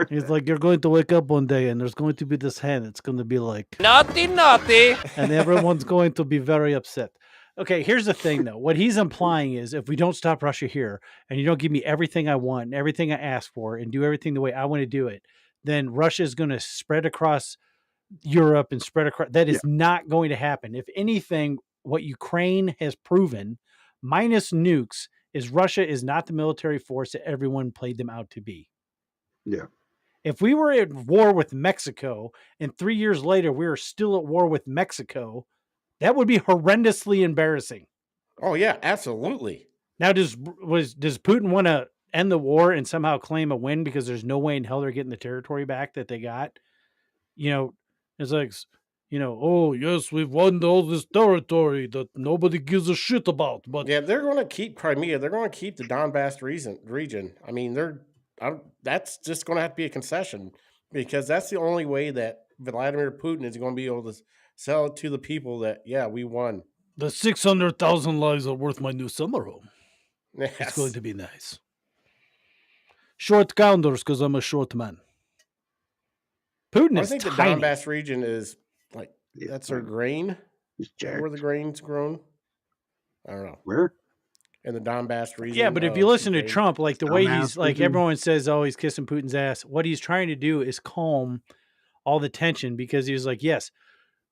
He's like, "You're going to wake up one day and there's going to be this hand. It's going to be like naughty, and everyone's going to be very upset." Okay, here's the thing, though. What he's implying is if we don't stop Russia here and you don't give me everything I want and everything I ask for and do everything the way I want to do it, then Russia is going to spread across Europe and spread across. That is not going to happen. If anything, what Ukraine has proven, minus nukes, is Russia is not the military force that everyone played them out to be. Yeah. If we were at war with Mexico and 3 years later we are still at war with Mexico, that would be horrendously embarrassing. Oh yeah, absolutely. Now, does Putin want to end the war and somehow claim a win because there's no way in hell they're getting the territory back that they got? It's like, "Oh yes, we've won all this territory that nobody gives a shit about." But yeah, they're going to keep Crimea. They're going to keep the Donbass region. I mean, that's just going to have to be a concession because that's the only way that Vladimir Putin is going to be able to sell it to the people that, we won. The 600,000 lives are worth my new summer home. Yes. It's going to be nice. Short counters because I'm a short man. Putin is I think tiny. The Donbass region is like, that's their grain. Where the grain's grown. I don't know. Where? In the Donbass region. Yeah, but if you listen to Trump, like the way he's like, everyone says, "Oh, he's kissing Putin's ass." What he's trying to do is calm all the tension because he was like, "Yes,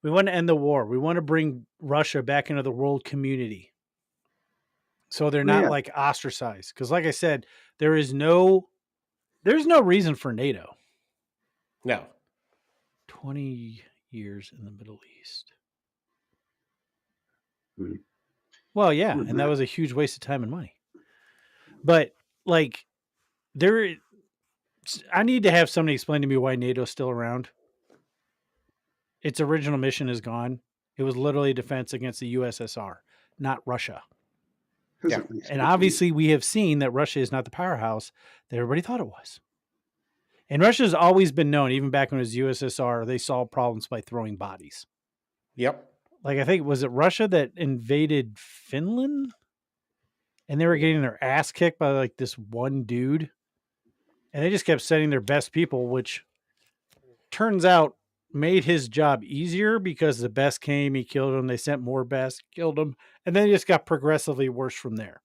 we want to end the war. We want to bring Russia back into the world community, so they're not like ostracized." Because, like I said, there's no reason for NATO. No. 20 years in the Middle East. Mm-hmm. Well, yeah, and that was a huge waste of time and money. But like, I need to have somebody explain to me why NATO's still around. Its original mission is gone. It was literally defense against the USSR, not Russia. Yeah. And obviously we have seen that Russia is not the powerhouse that everybody thought it was. And Russia's always been known, even back when it was USSR, they solved problems by throwing bodies. Yep. Like, I think, was it Russia that invaded Finland? And they were getting their ass kicked by like this one dude. And they just kept sending their best people, which turns out made his job easier because the best came, he killed them. They sent more best, killed them. And then it just got progressively worse from there.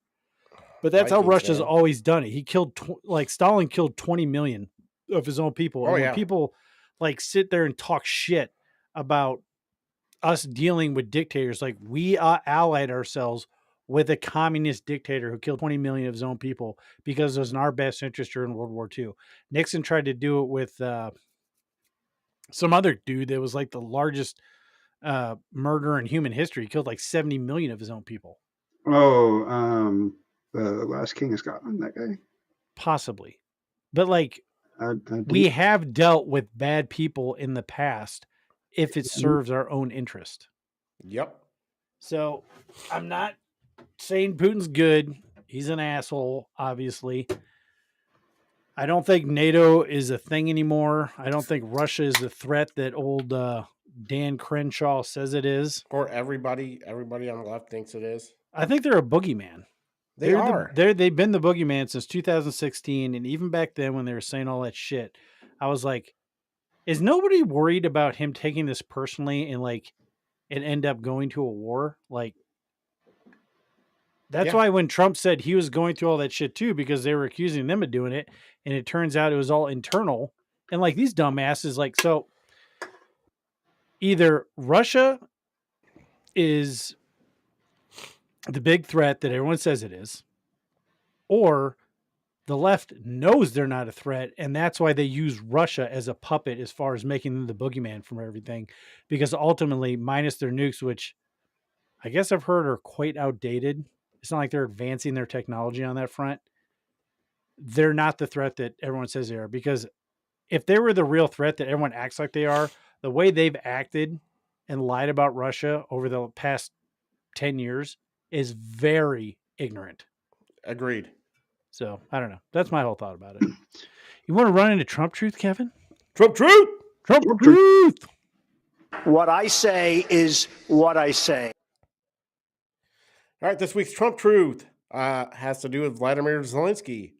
But that's how Russia's always done it. He killed, Stalin killed 20 million of his own people. And when people like sit there and talk shit about us dealing with dictators, like we allied ourselves with a communist dictator who killed 20 million of his own people because it was in our best interest during World War II. Nixon tried to do it with some other dude that was like the largest murderer in human history. He killed like 70 million of his own people. Oh, the last king of Scotland, that guy? Possibly. But like, we have dealt with bad people in the past if it serves our own interest. Yep. So I'm not saying Putin's good. He's an asshole, obviously. I don't think NATO is a thing anymore. I don't think Russia is the threat that old Dan Crenshaw says it is. Or everybody on the left thinks it is. I think they're a boogeyman. They've been the boogeyman since 2016. And even back then when they were saying all that shit, I was like, is nobody worried about him taking this personally and like it end up going to a war? Like, that's why when Trump said he was going through all that shit too, because they were accusing them of doing it. And it turns out it was all internal. And like these dumbasses, like, so either Russia is the big threat that everyone says it is, or the left knows they're not a threat, and that's why they use Russia as a puppet as far as making them the boogeyman from everything, because ultimately, minus their nukes, which I guess I've heard are quite outdated, it's not like they're advancing their technology on that front. They're not the threat that everyone says they are, because if they were the real threat that everyone acts like they are, the way they've acted and lied about Russia over the past 10 years is very ignorant. Agreed. So I don't know. That's my whole thought about it. You want to run into Trump truth, Kevin? Trump truth. Trump truth. What I say is what I say. All right, this week's Trump truth has to do with Vladimir Zelensky.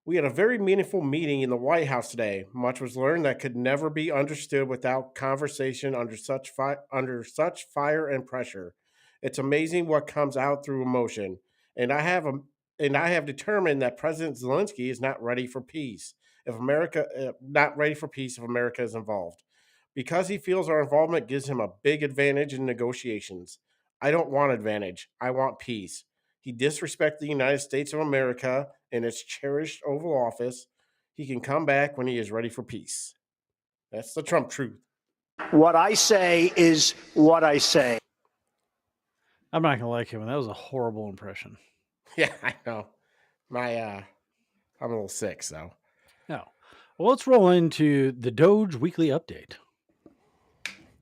We had a very meaningful meeting in the White House today. Much was learned that could never be understood without conversation under such fire and pressure. It's amazing what comes out through emotion. And I have determined that President Zelensky is not ready for peace. If America is involved, because he feels our involvement gives him a big advantage in negotiations. I don't want advantage. I want peace. He disrespects the United States of America and its cherished Oval Office. He can come back when he is ready for peace. That's the Trump truth. What I say is what I say. I'm not gonna like him, and that was a horrible impression. Yeah, I know. I'm a little sick, so. No. Well, let's roll into the Doge Weekly Update.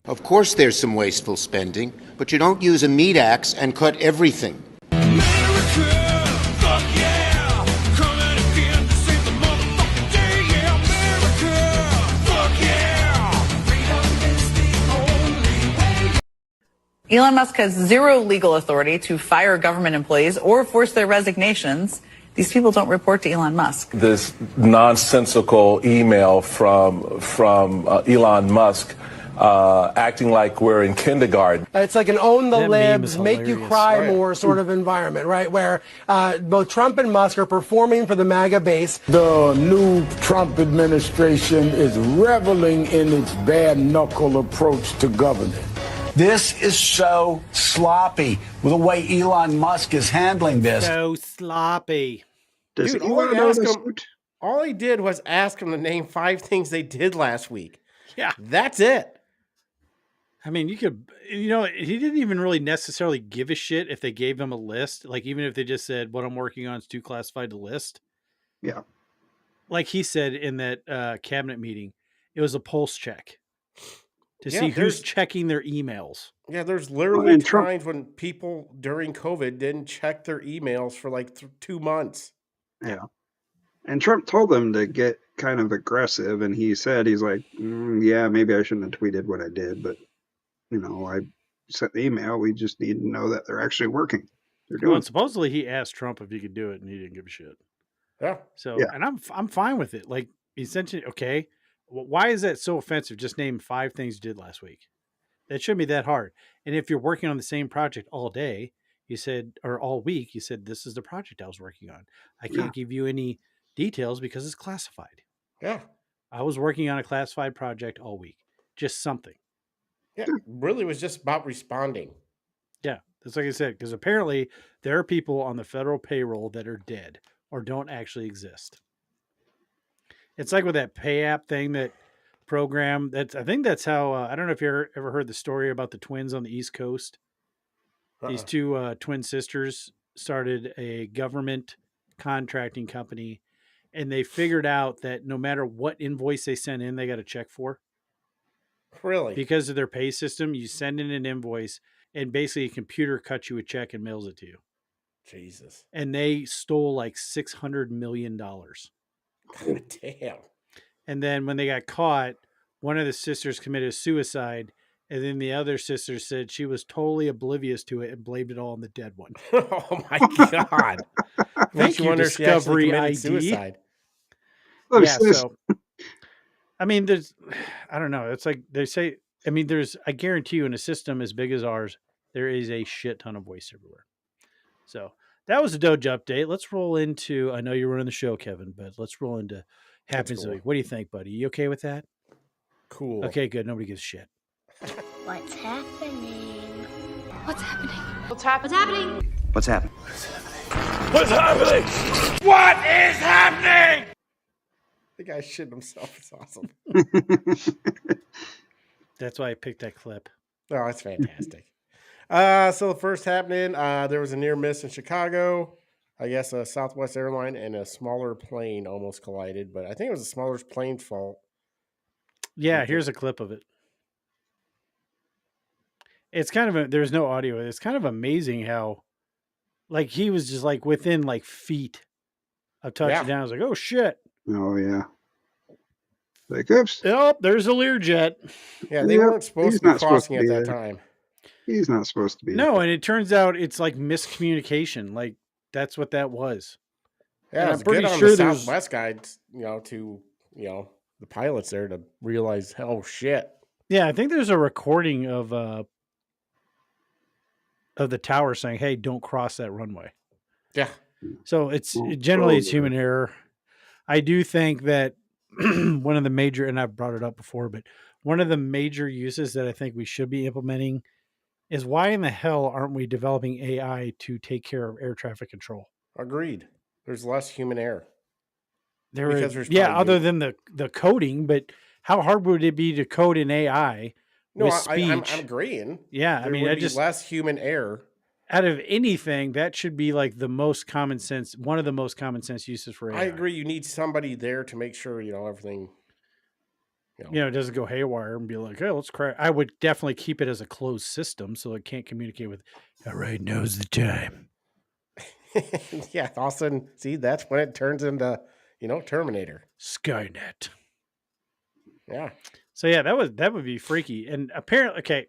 Of course there's some wasteful spending, but you don't use a meat axe and cut everything. Elon Musk has zero legal authority to fire government employees or force their resignations. These people don't report to Elon Musk. This nonsensical email from Elon Musk acting like we're in kindergarten. It's like an own the That meme libs, is make you hilarious. cry Right. more sort of environment, right? Where both Trump and Musk are performing for the MAGA base. The new Trump administration is reveling in its bare knuckle approach to governance. This is so sloppy with the way Elon Musk is handling this. So sloppy. Dude, all he did was ask him to name 5 things they did last week. Yeah. That's it. I mean, he didn't even really necessarily give a shit if they gave him a list. Like, even if they just said, what I'm working on is too classified to list. Yeah. Like he said in that cabinet meeting, it was a pulse check to Yeah, see who's checking their emails. Yeah, there's literally times when people during COVID didn't check their emails for like 2 months. Yeah. And Trump told them to get kind of aggressive, and he's like, yeah, maybe I shouldn't have tweeted what I did, but, I sent the email. We just need to know that they're actually working. They're doing Well, and supposedly he asked Trump if he could do it, and he didn't give a shit. Yeah. So, Yeah. and I'm fine with it. Like, essentially, okay, why is that so offensive? Just name 5 things you did last week. That shouldn't be that hard. And if you're working on the same project all day, you said, or all week, you said, this is the project I was working on. I can't give you any details because it's classified. Yeah. I was working on a classified project all week. Just something. Yeah, really was just about responding. Yeah, that's like I said, because apparently there are people on the federal payroll that are dead or don't actually exist. It's like with that pay app thing, that program. I think that's how, I don't know if you ever heard the story about the twins on the East Coast. These 2 twin sisters started a government contracting company, and they figured out that no matter what invoice they sent in, they got a check for. Really? Because of their pay system, you send in an invoice, and basically a computer cuts you a check and mails it to you. Jesus. And they stole like $600 million. God damn. And then when they got caught, one of the sisters committed suicide, and then the other sister said she was totally oblivious to it and blamed it all on the dead one. Oh my God. Thank you, Discovery ID. Suicide. Yeah, so I mean, I don't know. It's like they say, I mean, I guarantee you in a system as big as ours, there is a shit ton of waste everywhere. So that was a Doge update. Let's roll into, I know you're running the show, Kevin, but let's roll into Happens cool. Week. What do you think, buddy? You okay with that? Cool. Okay, good. Nobody gives a shit. What's happening? What's happening? What's happening? What's happening? What's happening? What's happening? What is happening? The guy shitting himself. It's awesome. That's why I picked that clip. Oh, that's fantastic. So the first happening, there was a near miss in Chicago. I guess a Southwest airline and a smaller plane almost collided, but I think it was a smaller plane's fault. Yeah, here's a clip of it. It's kind of there's no audio. It's kind of amazing how, like, he was just like within like feet of touching down. I was like, oh shit. Oh yeah. Like, oops. Oh, there's a Learjet. Yeah, they weren't supposed to be crossing at that time. He's not supposed to be. No, and it turns out it's like miscommunication. Like that's what that was. Yeah, and it's good on the Southwest guy, to the pilots there to realize, oh shit. Yeah, I think there's a recording of the tower saying, "Hey, don't cross that runway." Yeah. So it's generally it's human error. I do think that one of the major, and I've brought it up before, but one of the major uses that I think we should be implementing is why in the hell aren't we developing AI to take care of air traffic control? Agreed. There's less human error. Other than the coding, but how hard would it be to code an AI with speech? I'm agreeing. Yeah, there would be less human error. Out of anything, that should be like the most common sense, one of the most common sense uses for AI. I agree. You need somebody there to make sure, everything, it doesn't go haywire and be like, hey, let's crack. I would definitely keep it as a closed system so it can't communicate with, all right, now's the time. Yeah, all of a sudden, see, that's when it turns into, Terminator. Skynet. Yeah. So yeah, that would be freaky. And apparently, okay,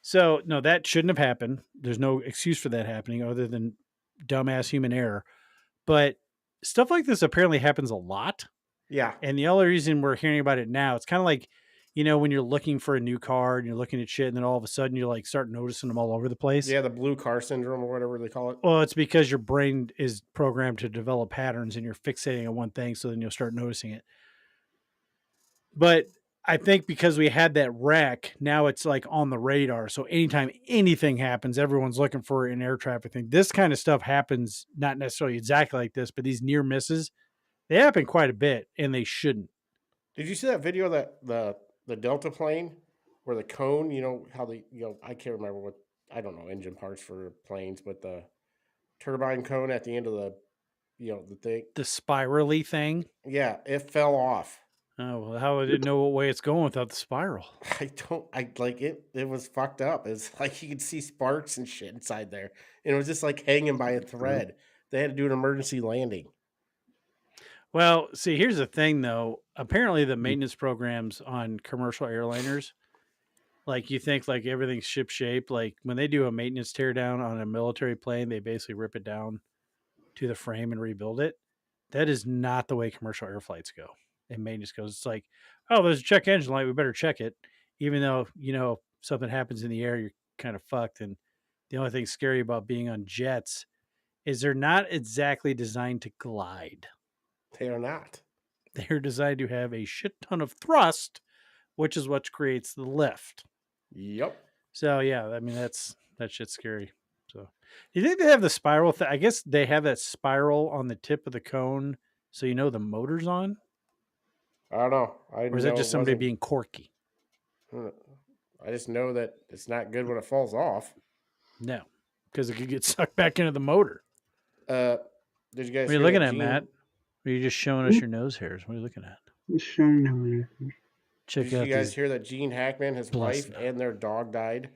so no, that shouldn't have happened. There's no excuse for that happening other than dumbass human error. But stuff like this apparently happens a lot. Yeah. And the only reason we're hearing about it now, it's kind of like, when you're looking for a new car and you're looking at shit and then all of a sudden you like start noticing them all over the place. Yeah, the blue car syndrome or whatever they call it. Well, it's because your brain is programmed to develop patterns and you're fixating on one thing, so then you'll start noticing it. But I think because we had that wreck, now it's like on the radar. So anytime anything happens, everyone's looking for an air traffic thing. This kind of stuff happens, not necessarily exactly like this, but these near misses, they happen quite a bit and they shouldn't. Did you see that video that the Delta plane where the cone, how the, I can't remember what, I don't know, engine parts for planes, but the turbine cone at the end of the, the thing. The spirally thing? Yeah, it fell off. Oh, well, how I didn't know what way it's going without the spiral. I like it. It was fucked up. It's like you could see sparks and shit inside there. And it was just like hanging by a thread. They had to do an emergency landing. Well, see, here's the thing, though. Apparently, the maintenance programs on commercial airliners, like you think like everything's ship shape. Like when they do a maintenance teardown on a military plane, they basically rip it down to the frame and rebuild it. That is not the way commercial air flights go. And maintenance goes, it's like, oh, there's a check engine light. We better check it. Even though, something happens in the air, you're kind of fucked. And the only thing scary about being on jets is they're not exactly designed to glide. They are not. They're designed to have a shit ton of thrust, which is what creates the lift. Yep. So yeah, I mean that shit's scary. So do you think they have the spiral I guess they have that spiral on the tip of the cone, so the motor's on? I don't know. Or is that just somebody being quirky? I just know that it's not good when it falls off. No, because it could get sucked back into the motor. Did you guys? What are you looking at, Matt? Or are you just showing us your nose hairs? What are you looking at? Just showing them. Did you guys hear that Gene Hackman, his wife, and their dog died?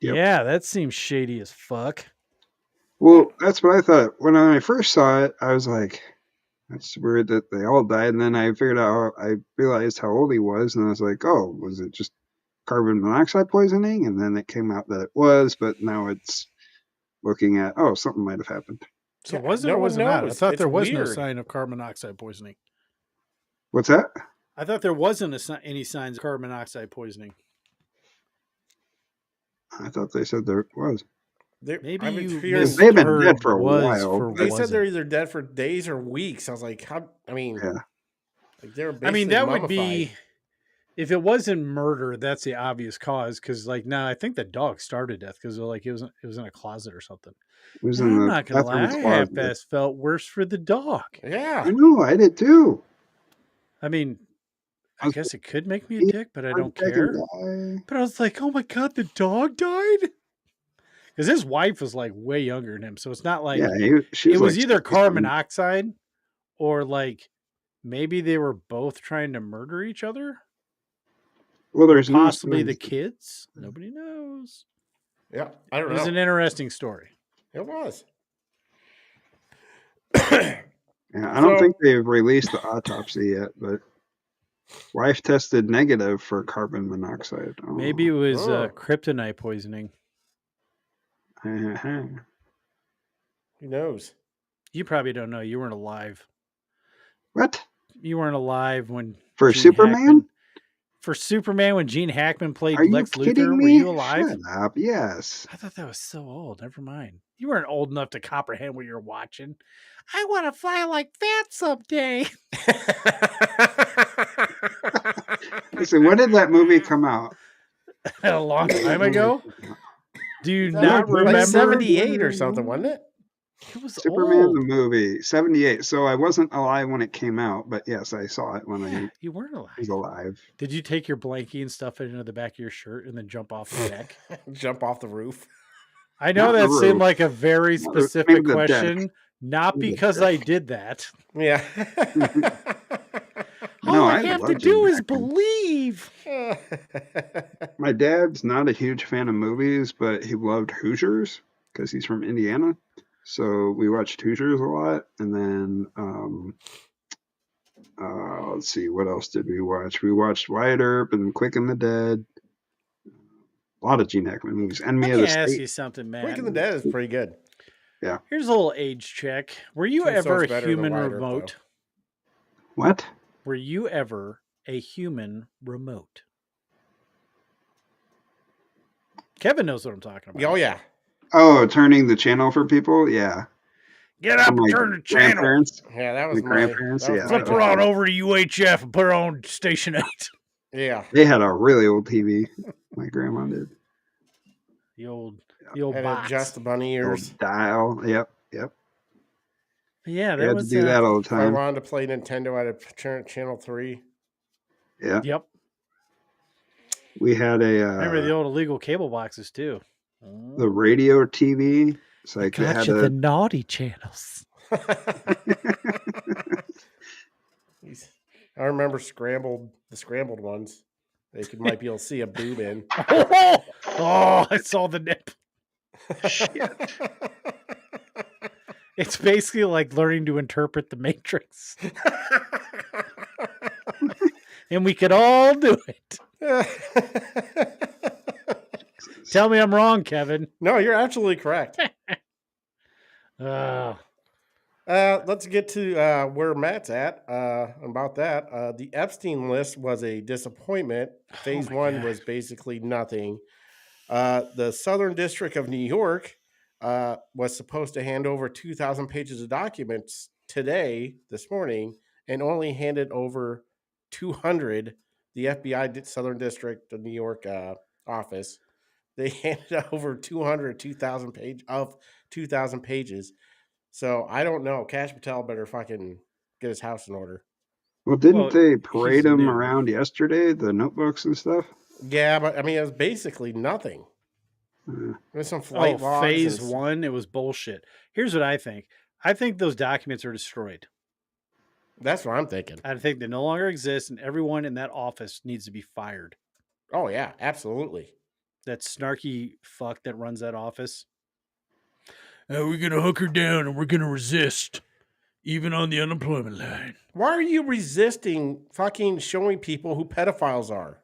Yep. Yeah, that seems shady as fuck. Well, that's what I thought. When I first saw it, I was like, that's weird that they all died. And then I realized how old he was. And I was like, oh, was it just carbon monoxide poisoning? And then it came out that it was, but now it's looking at, oh, something might have happened. So was it or was it not? I thought there was no sign of carbon monoxide poisoning. What's that? I thought there wasn't any signs of carbon monoxide poisoning. I thought they said there was. Maybe they've been dead for a while. They said they're either dead for days or weeks. I was like, how? I mean, yeah. like they're. I mean, that would be. If it wasn't murder, that's the obvious cause. Because like, no, I think the dog started death because like it was in a closet or something. It was And in I'm the not gonna lie, bathroom I closet. half-ass felt worse for the dog. Yeah. I know, I did too. I mean, I was guess it could make me a he- dick, but I How don't did Dragon care. die? But I was like, oh my god, the dog died. Because his wife was like way younger than him, so it's not like Yeah, she it was was like either 60 carbon something. monoxide or like maybe they were both trying to murder each other. Well, Or there's no possibly the signs. kids. Nobody knows. Yeah, I don't It was know. an interesting story. It was. Yeah, I don't think they've released the autopsy yet, but wife tested negative for carbon monoxide. Oh. Maybe it was kryptonite poisoning. Uh-huh. Who knows? You probably don't know. You weren't alive. What? You weren't alive when For Gene Superman? Hackman, for Superman when Gene Hackman played Are you Lex kidding Luthor. me? Were you alive? Shut up. Yes. I thought that was so old. Never mind. You weren't old enough to comprehend what you're watching. I want to fly like that someday. Listen, when did that movie come out? A long time ago. Do you That not like remember? 78 or something, wasn't it? It was Superman old. the movie, 78. So I wasn't alive when it came out, but yes, I saw it when I You weren't alive. was alive. Did you take your blankie and stuff it into the back of your shirt and then jump off the deck? Jump off the roof. I know Not the that seemed roof. like a very Not the- specific maybe the question, deck. not Maybe the because deck. I did that. Yeah. All I I have love to Gene do is Hackman. believe. My dad's not a huge fan of movies, but he loved Hoosiers because he's from Indiana. So we watched Hoosiers a lot. And then, let's see, what else did we watch? We watched Wyatt Earp and Quick and the Dead. A lot of Gene Hackman movies. Enemy Let of me the ask State. you something, man. Quick and the Dead is pretty good. Yeah. Here's a little age check. Were you Tombstone's ever a better than human Wyatt Earp, remote? What? Were you ever a human remote? Kevin knows what I'm talking about. Oh, yeah. Oh, turning the channel for people? Yeah. Get up From, and like, turn the channel. grandparents? Yeah, that was The my grandparents? that was Yeah. my Flip her job. on over to UHF and put her on Station 8. Yeah. They had a really old TV. My grandma did. The old And box. adjust the bunny Old ears. dial. Yep. Yep. Yeah, We that had was to do that all the If I time. wanted to play Nintendo, I'd have turn channel 3. Yeah. Yep. We had a Remember the old illegal cable boxes too. the radio TV. It's like it had Gotcha, the naughty channels. I remember the scrambled ones. They might be able to see a boob in. Oh, I saw the nip. It's basically like learning to interpret the Matrix. And we could all do it. Tell me I'm wrong, Kevin. No, you're absolutely correct. Let's get to where Matt's at about that. The Epstein list was a disappointment. Phase 1 was basically nothing. The Southern District of New York was supposed to hand over 2,000 pages of documents this morning, and only handed over 200. The FBI Southern District of New York office, they handed over 2,000 pages. So I don't know. Kash Patel better fucking get his house in order. Well, didn't they parade them around yesterday? The notebooks and stuff. Yeah, but I mean, it was basically nothing. There's some flight logs. Phase 1, it was bullshit. Here's what I think. I think those documents are destroyed. That's what I'm thinking. I think they no longer exist, and everyone in that office needs to be fired. Oh, yeah, absolutely. That snarky fuck that runs that office. We're going to hunker down and we're going to resist, even on the unemployment line. Why are you resisting fucking showing people who pedophiles are?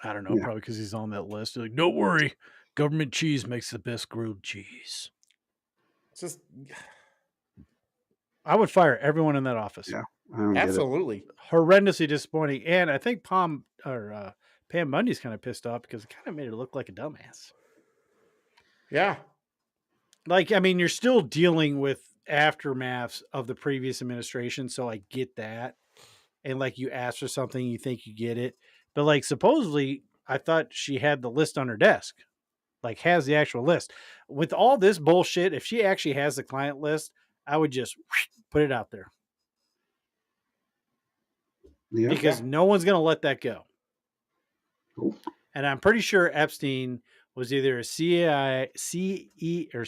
I don't know, probably because he's on that list. They're like, don't worry, government cheese makes the best grilled cheese. It's just... I would fire everyone in that office. Yeah, absolutely. Horrendously disappointing. And I think Pam Bundy's kind of pissed off because it kind of made her look like a dumbass. Yeah. Like, I mean, you're still dealing with aftermaths of the previous administration, so I get that. And like, you ask for something, you think you get it, But like supposedly, I thought she had the list on her desk, like has the actual list. With all this bullshit, if she actually has the client list, I would just put it out there. Yeah. Because no one's going to let that go. Cool. And I'm pretty sure Epstein was either a CIA or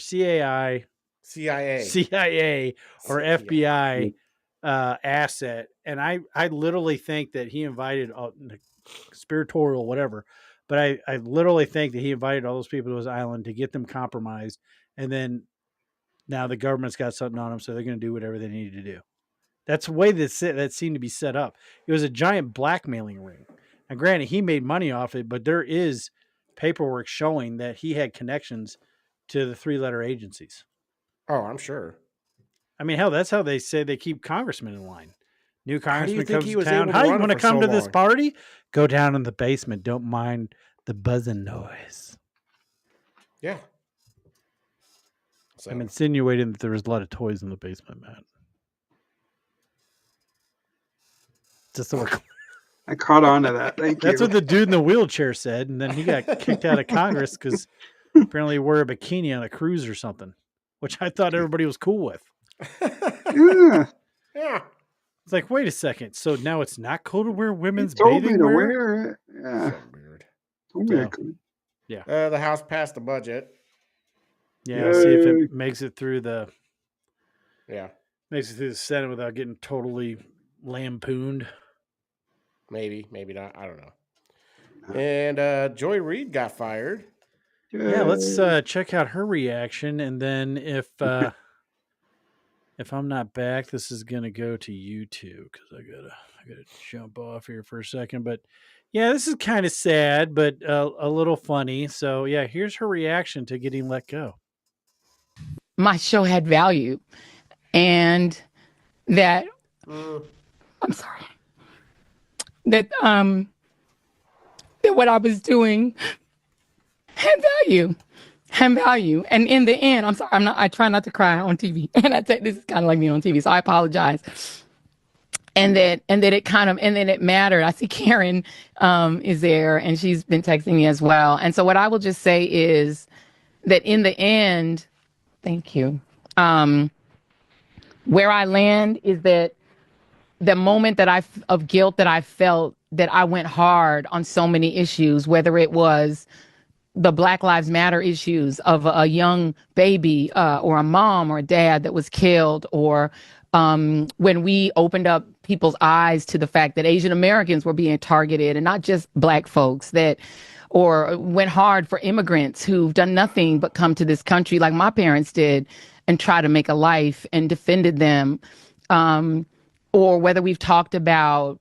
FBI asset. And I literally think that he invited conspiratorial, whatever. But I literally think that he invited all those people to his island to get them compromised. And then now the government's got something on them. So they're going to do whatever they need to do. That's the way that seemed to be set up. It was a giant blackmailing ring. And granted, he made money off it, but there is paperwork showing that he had connections to the 3-letter agencies. Oh, I'm sure. I mean, hell, that's how they say they keep congressmen in line. New congressman comes to was town. able to Hi, you run it want to for come so to this long? party? Go down in the basement. Don't mind the buzzing noise. Yeah. So. I'm insinuating that there was a lot of toys in the basement, Matt. Just so we're clear. I caught on to that. Thank you. That's what the dude in the wheelchair said, and then he got kicked out of Congress because apparently he wore a bikini on a cruise or something, which I thought everybody was cool with. Yeah. Yeah. It's like, wait a second. So now it's not cool to wear women's Told me bathing to wear? wear it. Yeah. So weird. Told me I Yeah. could. Yeah. The House passed the budget. Yeah, I'll see if it makes it through the Senate without getting totally lampooned. Maybe not. I don't know. And Joy Reid got fired. Yeah, let's check out her reaction, and then if I'm not back, this is gonna go to YouTube because I gotta jump off here for a second. But yeah, this is kind of sad, but a little funny. So yeah, here's her reaction to getting let go. My show had value, and that I'm sorry. That what I was doing had value. And in the end, I'm sorry, I try not to cry on TV. And this is kind of like me on TV, so I apologize. And that it mattered. I see Karen is there, and she's been texting me as well. And so what I will just say is that in the end, thank you. Where I land is that the moment of guilt that I felt, that I went hard on so many issues, whether it was the Black Lives Matter issues of a young baby or a mom or a dad that was killed, or when we opened up people's eyes to the fact that Asian Americans were being targeted and not just Black folks, or went hard for immigrants who've done nothing but come to this country like my parents did and try to make a life and defended them. Or whether we've talked about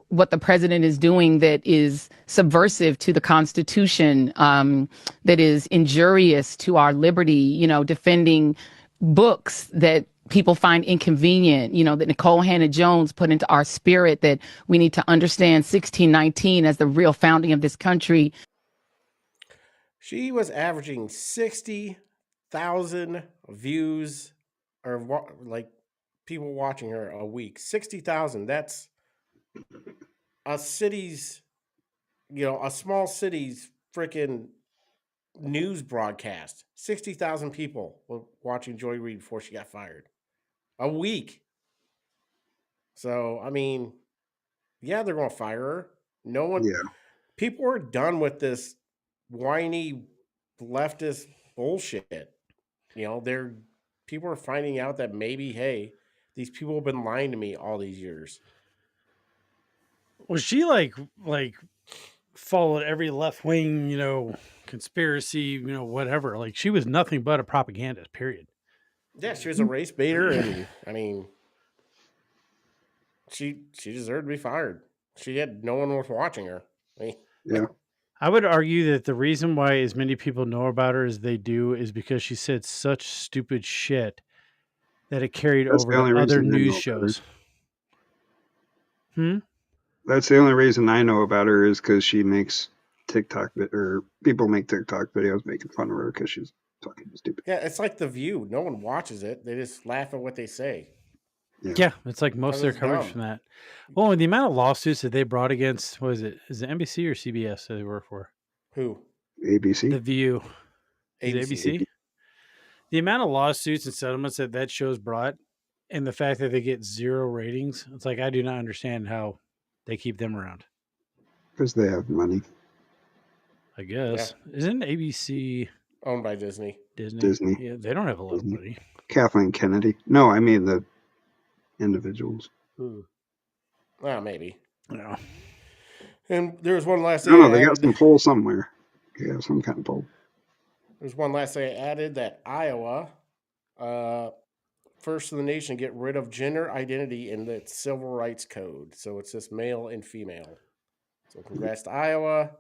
what the president is doing that is subversive to the Constitution, that is injurious to our liberty, defending books that people find inconvenient, that Nicole Hannah-Jones put into our spirit, that we need to understand 1619 as the real founding of this country. She was averaging 60,000 views, or like people watching her a week. 60,000. That's a city's, a small city's freaking news broadcast. 60,000 people were watching Joy Reid before she got fired. A week. So, I mean, yeah, they're going to fire her. No one. Yeah. People are done with this whiny leftist bullshit. People are finding out that maybe, hey, these people have been lying to me all these years. Was she like followed every left wing, conspiracy, whatever? Like she was nothing but a propagandist, period. Yeah, she was a race baiter, and I mean, she deserved to be fired. She had no one was watching her. Yeah. I would argue that the reason why as many people know about her as they do is because she said such stupid shit that it carried over to other news shows. That's the only reason I know about her is because she makes TikTok, or people make TikTok videos making fun of her because she's fucking stupid. Yeah, it's like The View. No one watches it. They just laugh at what they say. Yeah, it's like most of their coverage from that. Well, and the amount of lawsuits that they brought against, what is it? Is it NBC or CBS that they work for? Who? ABC. The View. Is it ABC. ABC? The amount of lawsuits and settlements that show's brought, and the fact that they get 0 ratings, it's like I do not understand how they keep them around. Because they have money. I guess. Isn't ABC owned by Disney? Disney. Yeah, they don't have a lot of money. Kathleen Kennedy. No, I mean the individuals. Well, maybe. No. And there's one last I thing. don't know. They got some poll somewhere. Yeah, some kind of poll. There's one last thing I added that Iowa, first in the nation, get rid of gender identity in the Civil Rights Code. So it's just male and female. So congrats to Iowa.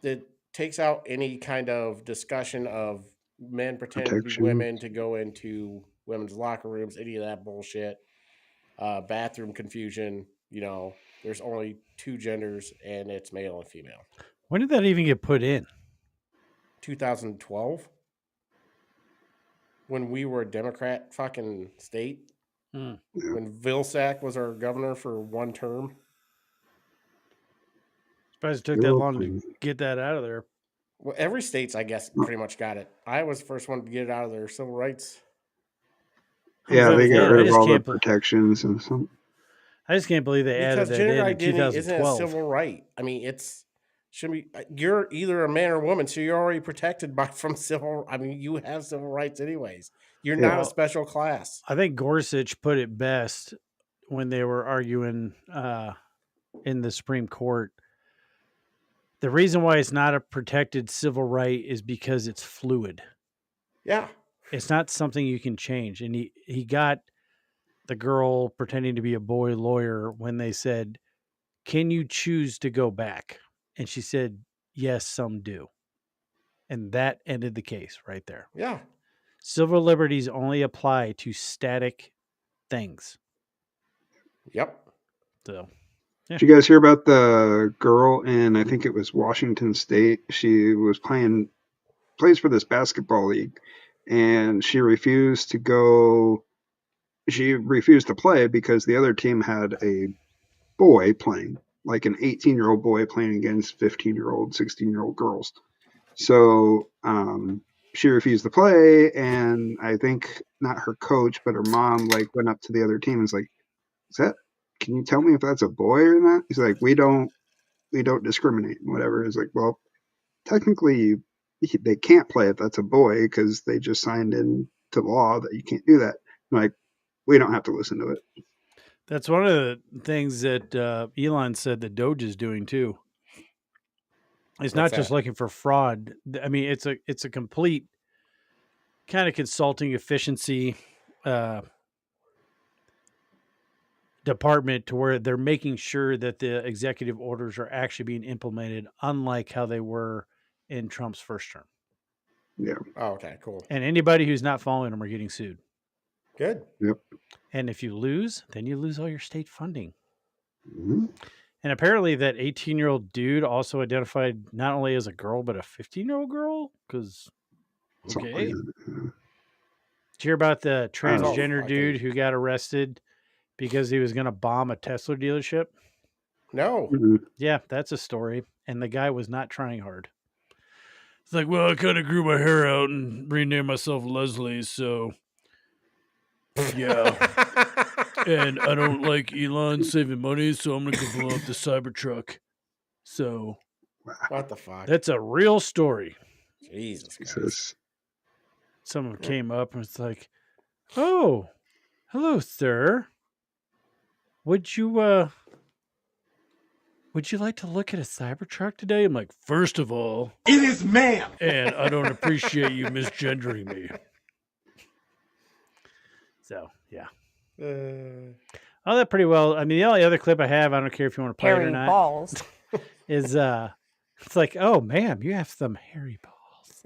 It takes out any kind of discussion of men pretending to be women to go into women's locker rooms, any of that bullshit. Bathroom confusion. You know, there's only 2 genders, and it's male and female. When did that even get put in? 2012. When we were a Democrat fucking state. When Vilsack was our governor for 1 term. Surprised it took that long to get that out of there. Well, every state's, I guess, pretty much got it. Iowa's the first one to get it out of their civil rights. Yeah, they got rid of all the protections and some. I just can't believe they added that gender in identity 2012. isn't a civil right. I mean, shouldn't be. You're either a man or a woman, so you're already protected from civil. I mean, you have civil rights anyways. You're not a special class. I think Gorsuch put it best when they were arguing in the Supreme Court. The reason why it's not a protected civil right is because it's fluid. Yeah. It's not something you can change. And he got the girl pretending to be a boy lawyer when they said, "Can you choose to go back?" And she said, "Yes, some do." And that ended the case right there. Yeah. Civil liberties only apply to static things. Yep. So, Did you guys hear about the girl in, I think it was Washington State? She was plays for this basketball league, and she refused to go. She refused to play because the other team had a boy playing, like an 18-year-old boy playing against 15-year-old, 16-year-old girls. So she refused to play, and I think not her coach, but her mom went up to the other team and was like, "Can you tell me if that's a boy or not?" He's like, we don't discriminate and whatever. He's like, well, technically they can't play if that's a boy because they just signed into law that you can't do that. I'm like, we don't have to listen to it. That's one of the things that Elon said that Doge is doing too. It's not just looking for fraud. I mean, it's a complete kind of consulting efficiency department to where they're making sure that the executive orders are actually being implemented, unlike how they were in Trump's first term. Yeah. Oh, okay, cool. And anybody who's not following them are getting sued. Good. Yep. And if you lose, then you lose all your state funding. Mm-hmm. And apparently that 18-year-old dude also identified not only as a girl, but a 15-year-old girl. Because, okay. Did you hear about the transgender dude who got arrested because he was going to bomb a Tesla dealership? No. Mm-hmm. Yeah, that's a story. And the guy was not trying hard. It's like, well, I kind of grew my hair out and renamed myself Leslie, so yeah. And I don't like Elon saving money, so I'm going to go blow up the Cybertruck. So. What the fuck? That's a real story. Jesus Christ. Someone came up and was like, "Oh, hello, sir. Would you like to look at a Cybertruck today?" I'm like, "First of all, it is ma'am, and I don't appreciate you misgendering me." So, yeah. Oh, that pretty well. I mean, the only other clip I have, I don't care if you want to play it or not, balls. is it's like, "Oh, ma'am, you have some hairy balls."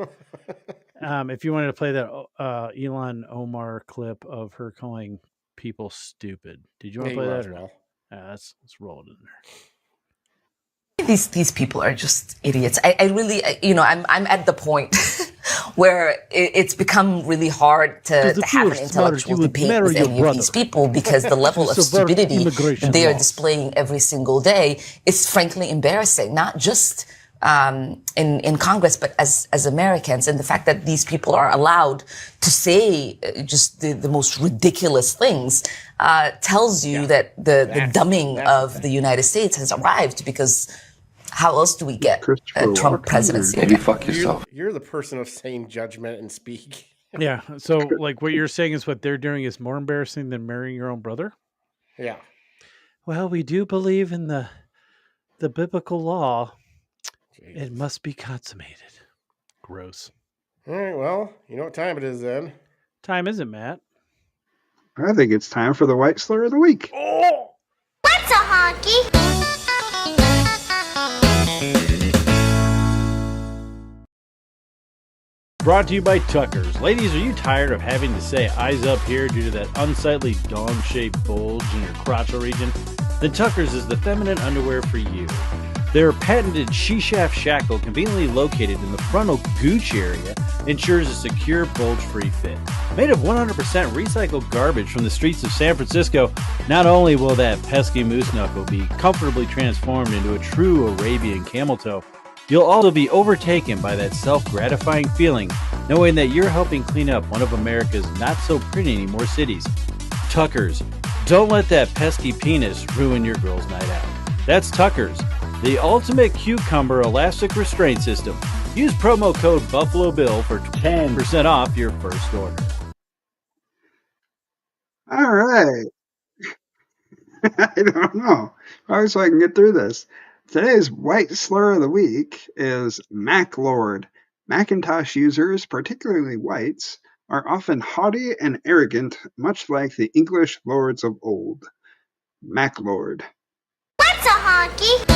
If you wanted to play that Elon Omar clip of her calling people stupid, did you want to play that or not? Let's roll it in there. These people are just idiots. I really, I'm at the point where it's become really hard to have an intellectual debate with any of these people because the level of stupidity that they are displaying every single day is frankly embarrassing, not just in Congress, but as Americans. And the fact that these people are allowed to say just the most ridiculous things tells you that the dumbing of the United States has arrived, because how else do we get a Trump presidency? Maybe fuck yourself. You're the person of sane judgment and speak. Yeah. So, like, what you're saying is what they're doing is more embarrassing than marrying your own brother? Yeah. Well, we do believe in the biblical law. It must be consummated. Gross. All right, well, you know what time it is then. Time is it, Matt? I think it's time for the white slur of the week. Oh! What's a honky? Brought to you by Tuckers. Ladies, are you tired of having to say eyes up here due to that unsightly dome-shaped bulge in your crotchal region? Then Tuckers is the feminine underwear for you. Their patented she-shaft shackle, conveniently located in the frontal gooch area, ensures a secure bulge-free fit. Made of 100% recycled garbage from the streets of San Francisco, not only will that pesky moose knuckle be comfortably transformed into a true Arabian camel toe, you'll also be overtaken by that self-gratifying feeling knowing that you're helping clean up one of America's not-so-pretty-anymore cities. Tuckers. Don't let that pesky penis ruin your girl's night out. That's Tuckers, the ultimate cucumber elastic restraint system. Use promo code Buffalo Bill for 10% off your first order. All right. I don't know. All right, so I can get through this. Today's white slur of the week is Mac Lord. Macintosh users, particularly whites, are often haughty and arrogant, much like the English lords of old. Mac Lord. What's a honky?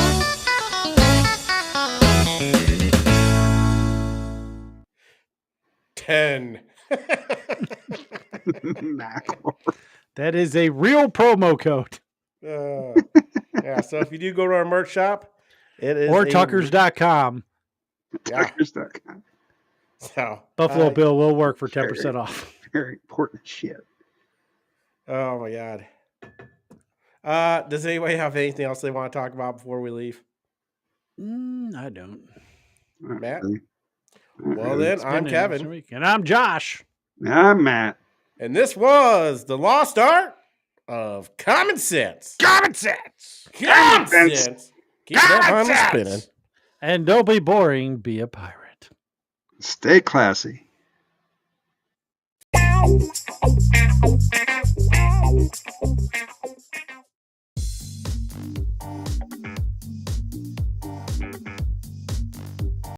10. Mac Lord. That is a real promo code. Yeah, so if you do go to our merch shop, it is or Tuckers.com. Yeah. Tuckers.com. So Buffalo Bill will work for 10% off. Very important shit. Oh my god. Does anybody have anything else they want to talk about before we leave? I don't. Matt? Well then, I'm Kevin. And I'm Josh. I'm Matt. And this was the lost art of common sense. Common sense! Common sense! Keep that on spinning. And don't be boring, be a pirate. Stay classy.